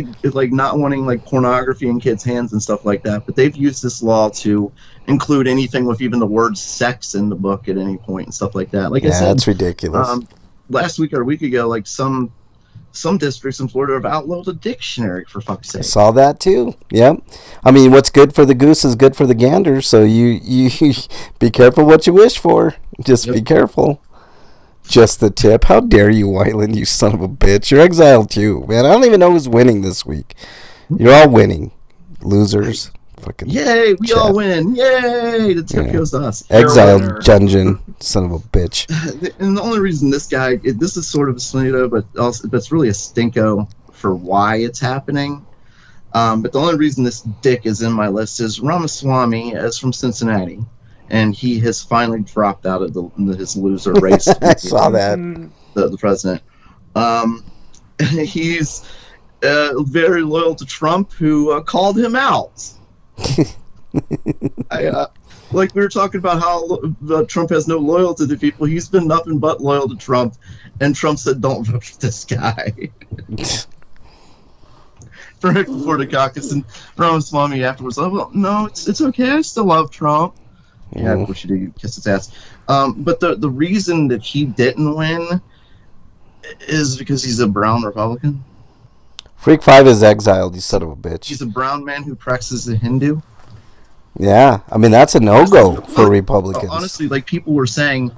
not wanting pornography in kids' hands and stuff like that, but they've used this law to include anything with even the word sex in the book at any point and stuff like that. Like I said, that's ridiculous. Last week or a week ago, some districts in Florida have outlawed a dictionary, for fuck's sake. I saw that too. Yep. I mean, what's good for the goose is good for the gander, so you be careful what you wish for. Just be careful. Just the tip. How dare you, Wyland, you son of a bitch. You're exiled too, man. I don't even know who's winning this week. You're all winning. Losers. Fucking Yay, we chat. all win. Yay, the tip Yeah. goes to us. Exiled winner. Junjin, son of a bitch. And the only reason this guy, this is sort of a Slido, but it's really a stinko for why it's happening. But the only reason this dick is in my list is Ramaswamy is from Cincinnati, and he has finally dropped out of his loser race. I saw that. The president. He's very loyal to Trump, who called him out. Like we were talking about how Trump has no loyalty to people. He's been nothing but loyal to Trump, and Trump said, "Don't vote for this guy." Right before the caucus, and Ramaswamy afterwards, "Oh well, no, it's okay. I still love Trump." Yeah, of course you do. You kiss his ass. But the reason that he didn't win is because he's a brown Republican. Freak 5 is exiled, you son of a bitch. He's a brown man who practices a Hindu. Yeah, I mean, that's a no-go for Republicans. Honestly, like people were saying,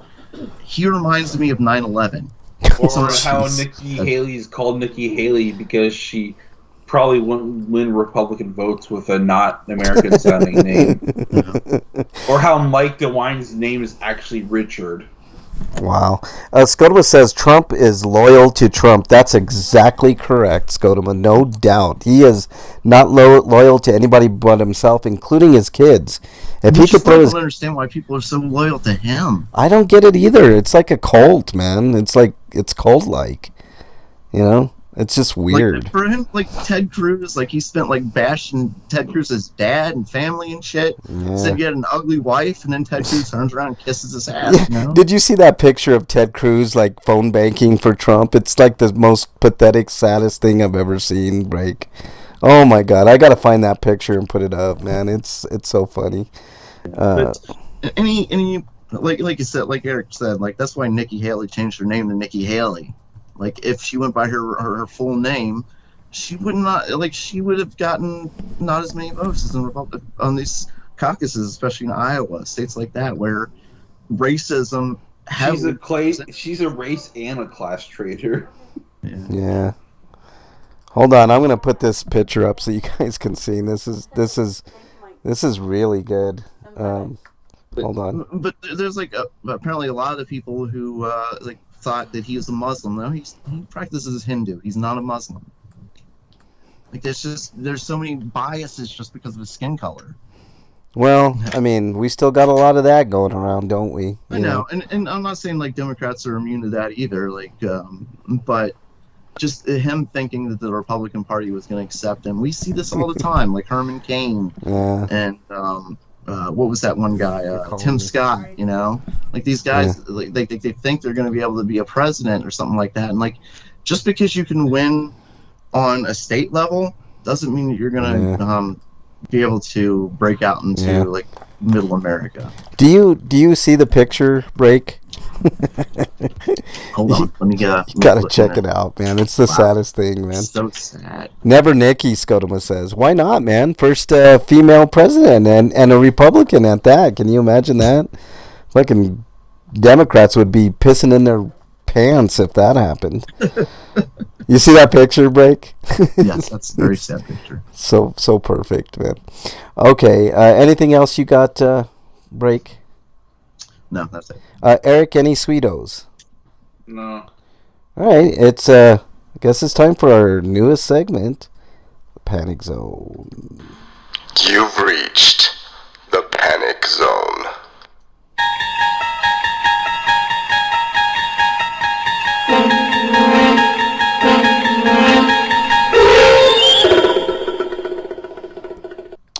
he reminds me of 9/11. Or how Nikki Haley's called Nikki Haley because she probably wouldn't win Republican votes with a not American sounding name. Or how Mike DeWine's name is actually Richard. Wow. Scotoma says Trump is loyal to Trump. That's exactly correct, Scotoma. No doubt. He is not loyal to anybody but himself, including his kids. If he could throw his... I don't understand why people are so loyal to him. I don't get it either. It's like a cult, man. It's like, it's cult-like. You know? It's just weird. Like, for him, like Ted Cruz, like he spent like bashing Ted Cruz's dad and family and shit. Yeah. Said he had an ugly wife, and then Ted Cruz turns around and kisses his ass. You know? Did you see that picture of Ted Cruz like phone banking for Trump? It's like the most pathetic, saddest thing I've ever seen. Like, oh my god, I gotta find that picture and put it up, man. It's so funny. Any like you said, like Eric said, like that's why Nikki Haley changed her name to Nikki Haley. Like if she went by her full name, she would have gotten not as many votes as on these caucuses, especially in Iowa, states like that where racism. She's a race and a class traitor. Yeah. Hold on, I'm gonna put this picture up so you guys can see. This is really good. Hold on. But there's like apparently a lot of people who thought that he was a Muslim. No, he practices Hindu. He's not a Muslim. Like there's so many biases just because of his skin color. Well, I mean, we still got a lot of that going around, don't we? I know. And I'm not saying like Democrats are immune to that either. Like, but just him thinking that the Republican Party was going to accept him. We see this all the time, like Herman Cain and what was that one guy, Tim Scott? You know, like these guys, like they think they're going to be able to be a president or something like that. And like, just because you can win on a state level doesn't mean that you're going to be able to break out into like Middle America. Do you see the picture, Break? Hold on, let me get. You gotta check it out, man. It's the saddest thing, man. So sad. Never Nikki, Scotoma says. Why not, man? First female president and a Republican at that. Can you imagine that? Fucking Democrats would be pissing in their pants if that happened. You see that picture, Break? Yes, that's a very sad picture. So perfect, man. Okay, anything else you got, Break? No, that's it. Eric, any Sweetos? No. All right, it's I guess it's time for our newest segment, the Panic Zone. You've reached the Panic Zone.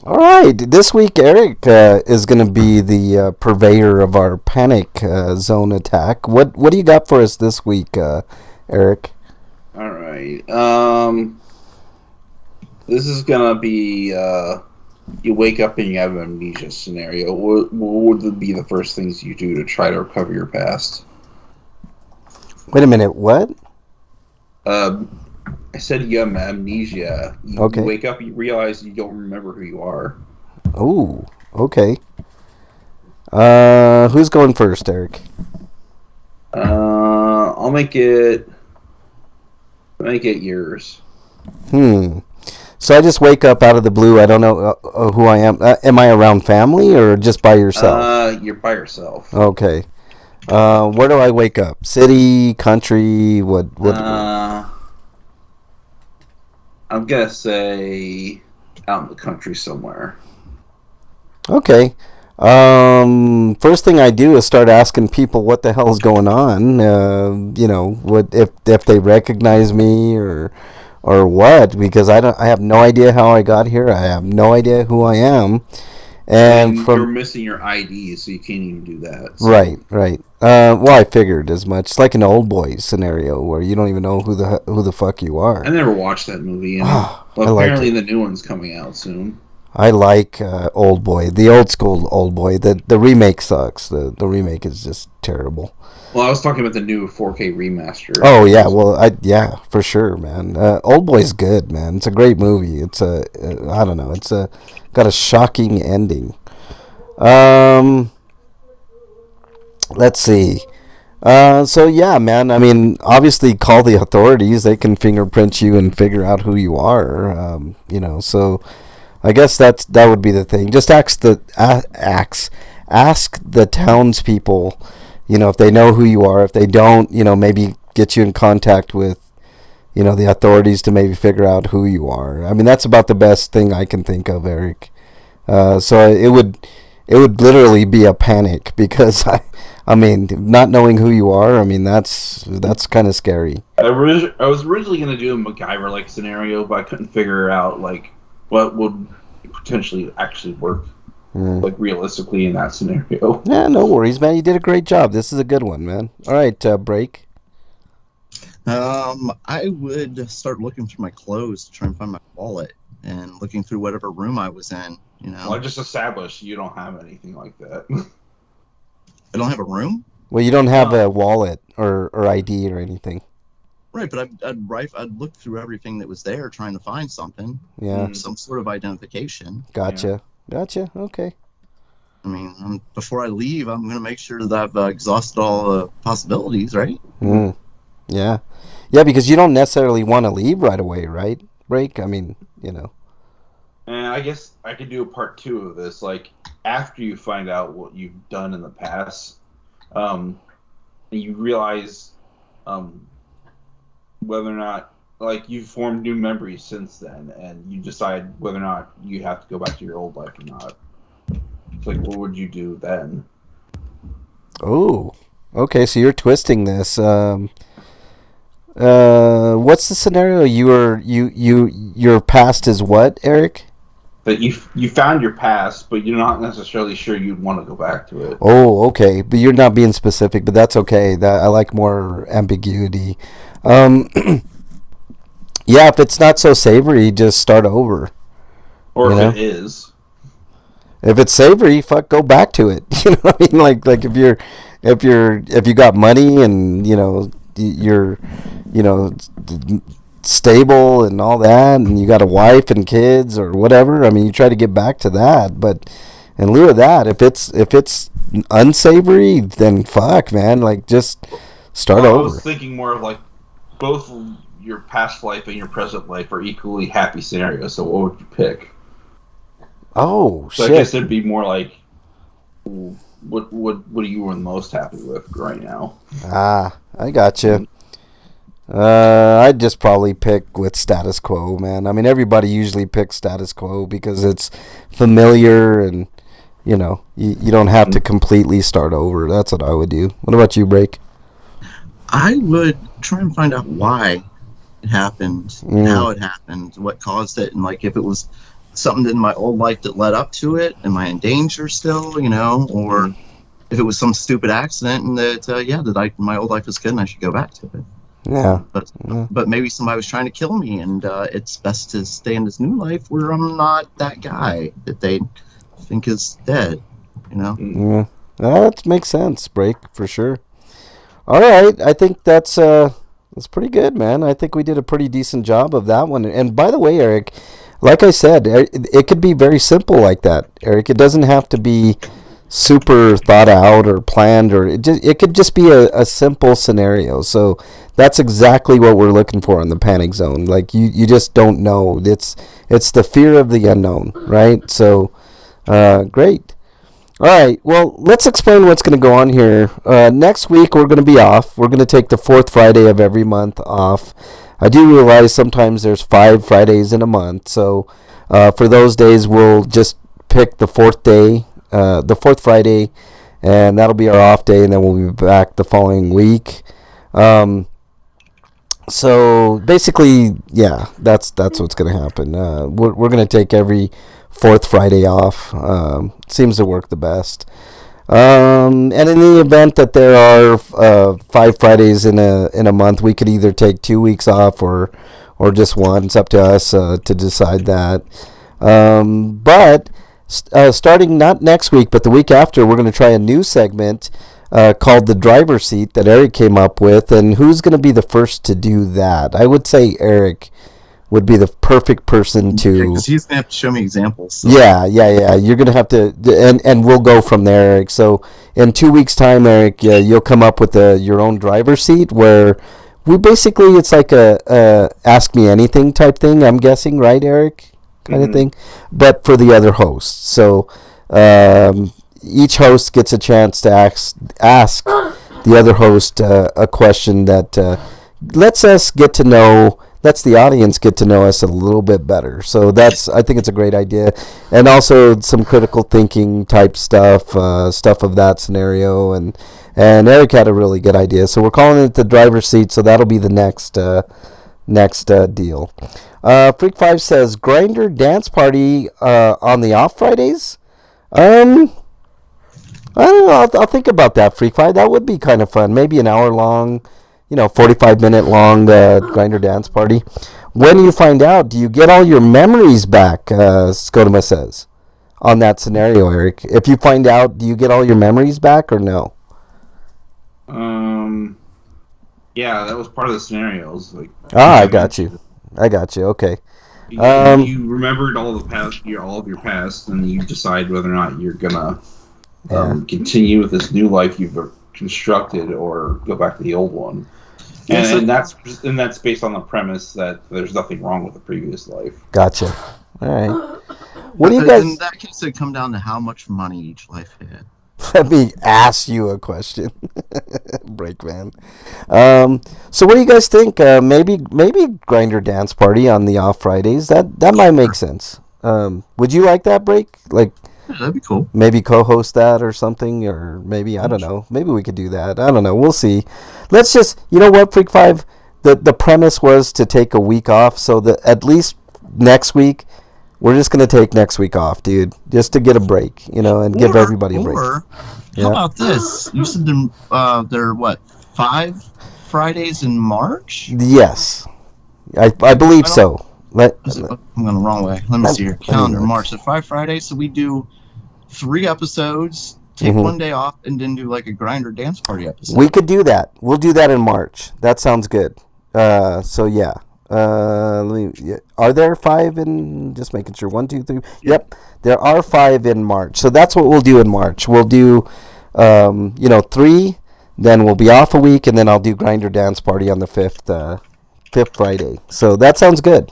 All right, this week Eric is going to be the purveyor of our Panic Zone attack. What do you got for us this week, Eric? All right. This is gonna be you wake up and you have an amnesia scenario. What would be the first things you do to try to recover your past? Wait a minute, what? I said you have amnesia. You wake up, you realize you don't remember who you are. Oh, okay. Who's going first, Eric? I'll make it yours. So So I just wake up out of the blue. I don't know who I am. Am I around family or just by yourself? You're by yourself. Okay. Where do I wake up? City, country, what? I'm gonna say out in the country somewhere. Okay. First thing I do is start asking people what the hell's going on. What if they recognize me or what? Because I have no idea how I got here. I have no idea who I am. And you're missing your ID, so you can't even do that. So. Right. Well, I figured as much. It's like an Old Boy scenario where you don't even know who the fuck you are. I never watched that movie, and apparently the new one's coming out soon. I like Old Boy, the old school Old Boy. The remake sucks. The remake is just terrible. Well, I was talking about the new 4K remaster. Oh yeah, well yeah, for sure, man. Old Boy's good, man. It's a great movie. It's I don't know. It's got a shocking ending. Let's see. So yeah, man. I mean, obviously, call the authorities. They can fingerprint you and figure out who you are. So I guess that would be the thing. Just ask the townspeople. If they know who you are. If they don't, maybe get you in contact with, the authorities to maybe figure out who you are. I mean, that's about the best thing I can think of, Eric. So it would literally be a panic because I mean, not knowing who you are. I mean, that's kind of scary. I was originally going to do a MacGyver-like scenario, but I couldn't figure out like what would potentially actually work. Like realistically in that scenario. Yeah, no worries, man. You did a great job. This is a good one, man. All right, break. I would start looking through my clothes to try and find my wallet and looking through whatever room I was in. Well, I just established you don't have anything like that. I don't have a room? Well, you don't have a wallet or ID or anything. Right, but I'd look through everything that was there trying to find something. Yeah. Some sort of identification. Gotcha. Yeah. Gotcha. Okay. I mean, before I leave, I'm going to make sure that I've exhausted all the possibilities, right? Yeah. Yeah, because you don't necessarily want to leave right away, right? Break? I mean, And I guess I could do a part 2 of this. Like, after you find out what you've done in the past, and you realize whether or not, like, you've formed new memories since then, and you decide whether or not you have to go back to your old life or not. It's like, what would you do then? Oh, okay. So you're twisting this. What's the scenario? Your past is what, Eric? That you found your past, but you're not necessarily sure you'd want to go back to it. Oh, okay. But you're not being specific, but that's okay. I like more ambiguity. Yeah, if it's not so savory, just start over. Or if it is. If it's savory, go back to it. You know what I mean? Like if you got money and you're stable and all that, and you got a wife and kids or whatever. I mean, you try to get back to that, but in lieu of that, if it's unsavory, then fuck, man. Like just start over. I was thinking more of like both your past life and your present life are equally happy scenarios. So what would you pick? Oh, so shit. I guess it'd be more like, what are you the most happy with right now? Ah, I gotcha. I'd just probably pick with status quo, man. I mean, everybody usually picks status quo because it's familiar and, you don't have to completely start over. That's what I would do. What about you, Break? I would try and find out why it happened, how it happened, what caused it, and like if it was something in my old life that led up to it, am I in danger still, or if it was some stupid accident and that my old life is good and I should go back to it. Yeah. But maybe somebody was trying to kill me and it's best to stay in this new life where I'm not that guy that they think is dead, Yeah. That makes sense, Break, for sure. All right, I think that's pretty good, man. I think we did a pretty decent job of that one. And by the way, Eric, like I said, it could be very simple like that, Eric. It doesn't have to be super thought out or planned, or it could just be a simple scenario. So that's exactly what we're looking for in the panic zone. Like you just don't know. It's the fear of the unknown, right? So great. All right, well, let's explain what's going to go on here. Next week, we're going to be off. We're going to take the fourth Friday of every month off. I do realize sometimes there's 5 Fridays in a month, so for those days, we'll just pick the fourth day, the fourth Friday, and that'll be our off day, and then we'll be back the following week. So basically, yeah, that's what's going to happen. We're going to take every fourth Friday off. Seems to work the best. And in the event that there are 5 Fridays in a month, we could either take 2 weeks off or just one. It's up to us to decide that. But starting not next week, but the week after, we're going to try a new segment called the driver's seat that Eric came up with. And who's going to be the first to do that? I would say Eric would be the perfect person to... Because he's going to have to show me examples. So. Yeah. You're going to have to... And we'll go from there, Eric. So in 2 weeks' time, Eric, you'll come up with your own driver's seat where we basically... It's like a ask me anything type thing, I'm guessing, right, Eric? Kind of thing. But for the other hosts. So each host gets a chance to ask the other host a question that lets the audience get to know us a little bit better. So I think it's a great idea. And also some critical thinking type stuff of that scenario. And Eric had a really good idea. So we're calling it the driver's seat. So that'll be the next deal. Freak 5 says, Grinder dance party on the off Fridays? I don't know. I'll think about that, Freak 5. That would be kind of fun. Maybe an hour long, 45-minute long Grinder dance party. When you find out, do you get all your memories back, Skodoma says, on that scenario, Eric? If you find out, do you get all your memories back or no? Yeah, that was part of the scenarios. I got you. Okay. You remembered all of your past, and you decide whether or not you're gonna continue with this new life you've constructed or go back to the old one. And that's based on the premise that there's nothing wrong with the previous life. Gotcha. All right. What do you guys? In that case, it come down to how much money each life had. Let me ask you a question, Breakman. So what do you guys think? Maybe Grinder dance party on the off Fridays. That might make sense. Would you like that, Break? Like, yeah, that'd be cool. Maybe co-host that or something, or maybe I don't know. Maybe we could do that. I don't know. We'll see. Let's just, you know what, Freak 5. The premise was to take a week off, so that at least next week. We're just going to take next week off, dude, just to get a break, and give everybody a break. Or, how about this? You said there are, 5 Fridays in March? Yes. I believe so. I'm going the wrong way. Let me see your calendar. March. So 5 Fridays, so we do 3 episodes, take 1 day off, and then do like a Grinder dance party episode. We could do that. We'll do that in March. That sounds good. So, yeah. Are there 5 in, just making sure, 1, 2, 3, yep, there are 5 in March, so that's what we'll do in March. We'll do 3, then we'll be off a week, and then I'll do Grinder dance party on the 5th Friday. So that sounds good.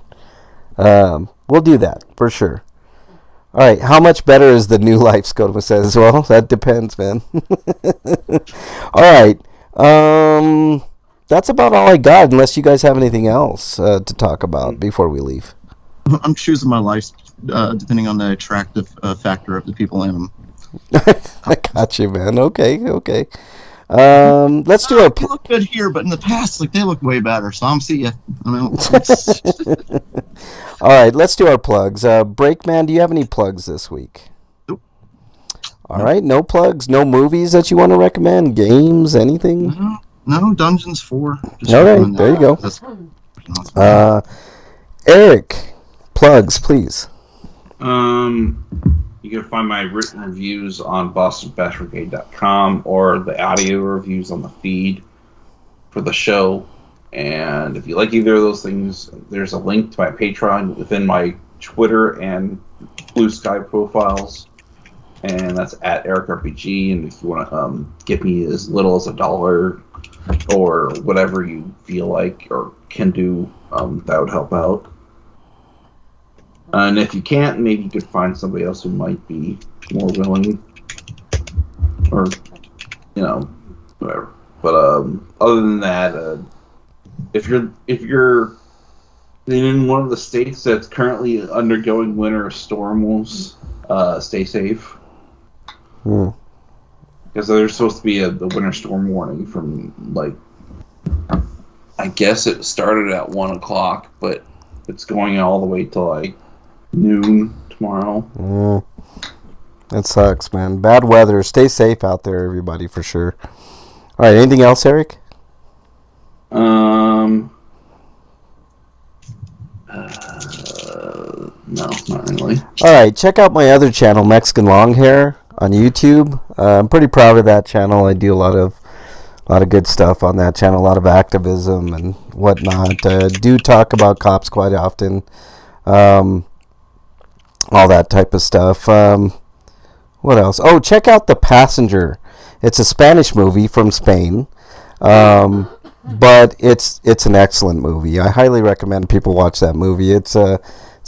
We'll do that for sure. All right, how much better is the new life, Skodoma says? Well, that depends, man. All right, that's about all I got, unless you guys have anything else to talk about before we leave. I'm choosing my life depending on the attractive factor of the people in them. I got you, man. Okay. Let's do our... They look good here, but in the past, they look way better, so I'm see ya. All right, let's do our plugs. Breakman, do you have any plugs this week? Nope. All right, no plugs, no movies that you want to recommend, games, anything? No, Dungeons 4. All right, there you go. Eric, plugs, please. You can find my written reviews on bostonbashbrigade.com or the audio reviews on the feed for the show. And if you like either of those things, there's a link to my Patreon within my Twitter and Blue Sky profiles. and that's at RPGrinders. And if you want to give me as little as $1 or whatever you feel like or can do, that would help out. And if you can't, maybe you could find somebody else who might be more willing, or whatever. But other than that, if you're in one of the states that's currently undergoing winter storms, stay safe. Because there's supposed to be a winter storm warning from, like, I guess it started at 1 o'clock, but it's going all the way till like noon tomorrow. That sucks, man. Bad weather. Stay safe out there, everybody, for sure. All right, anything else, Eric? No, not really. All right, check out my other channel, Mexican Longhair, on YouTube. I'm pretty proud of that channel. I do a lot of good stuff on that channel, a lot of activism and whatnot. Do talk about cops quite often, all that type of stuff. What else? Oh, check out The Passenger. It's a Spanish movie from Spain, but it's an excellent movie. I highly recommend people watch that movie. It's a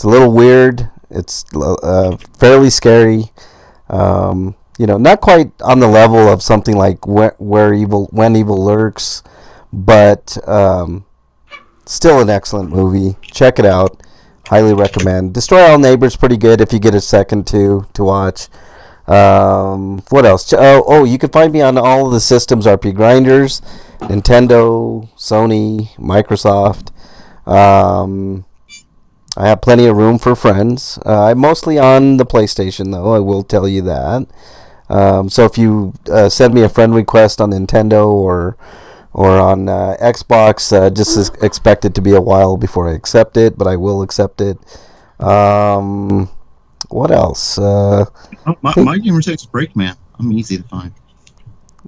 little weird. It's fairly scary. Not quite on the level of something like When Evil Lurks, but still an excellent movie. Check it out. Highly recommend. Destroy All Neighbors, pretty good if you get a second to watch. What else? You can find me on all of the systems: RPGrinders, Nintendo, Sony, Microsoft. I have plenty of room for friends. I'm mostly on the PlayStation, though. I will tell you that. So if you send me a friend request on Nintendo or on Xbox, just expect it to be a while before I accept it, but I will accept it. What else? My gamer tags Breakman. I'm easy to find.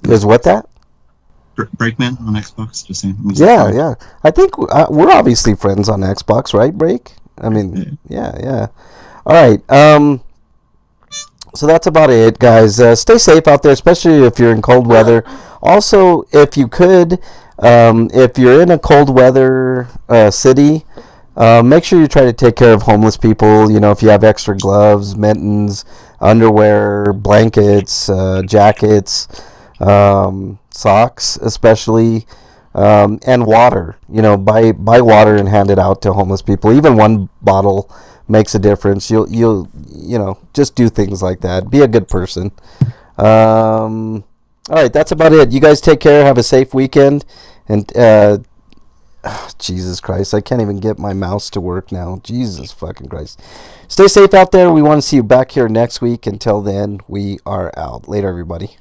Is what that? Breakman on Xbox. Just saying. Yeah. I think we're obviously friends on Xbox, right, Break? I mean, yeah. All right. So that's about it, guys. Stay safe out there, especially if you're in cold weather. Also, if you could, if you're in a cold weather city, make sure you try to take care of homeless people. If you have extra gloves, mittens, underwear, blankets, jackets, socks, especially. And water, buy water and hand it out to homeless people. Even one bottle makes a difference. You'll just do things like that. Be a good person. All right, that's about it. You guys take care. Have a safe weekend. And Jesus Christ, I can't even get my mouse to work now. Jesus fucking Christ. Stay safe out there. We want to see you back here next week. Until then, we are out. Later, everybody.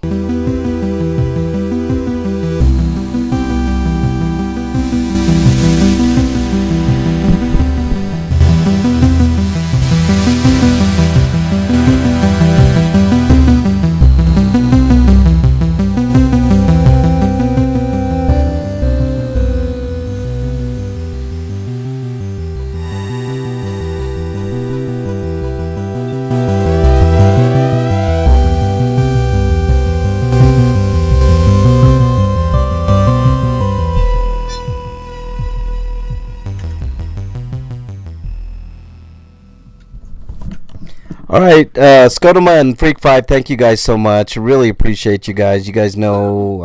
All right, Scotoma and Freak5, thank you guys so much. Really appreciate you guys. You guys know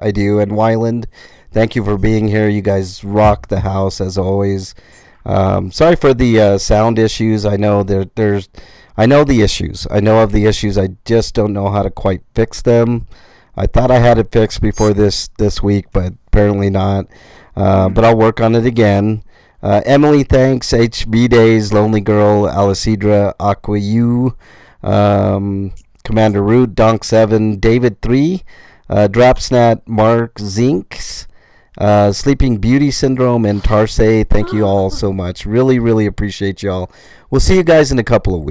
I do. And Wyland, thank you for being here. You guys rock the house as always. Sorry for the sound issues. I know I know the issues. I know of the issues. I just don't know how to quite fix them. I thought I had it fixed before this week, but apparently not. But I'll work on it again. Emily, thanks. HB Days, Lonely Girl, Alicidra, Aquayu, Commander Root, Donk7, David 3, Drapsnat, Mark Zinks, Sleeping Beauty Syndrome, and Tarsay. Thank you all so much. Really, really appreciate y'all. We'll see you guys in a couple of weeks.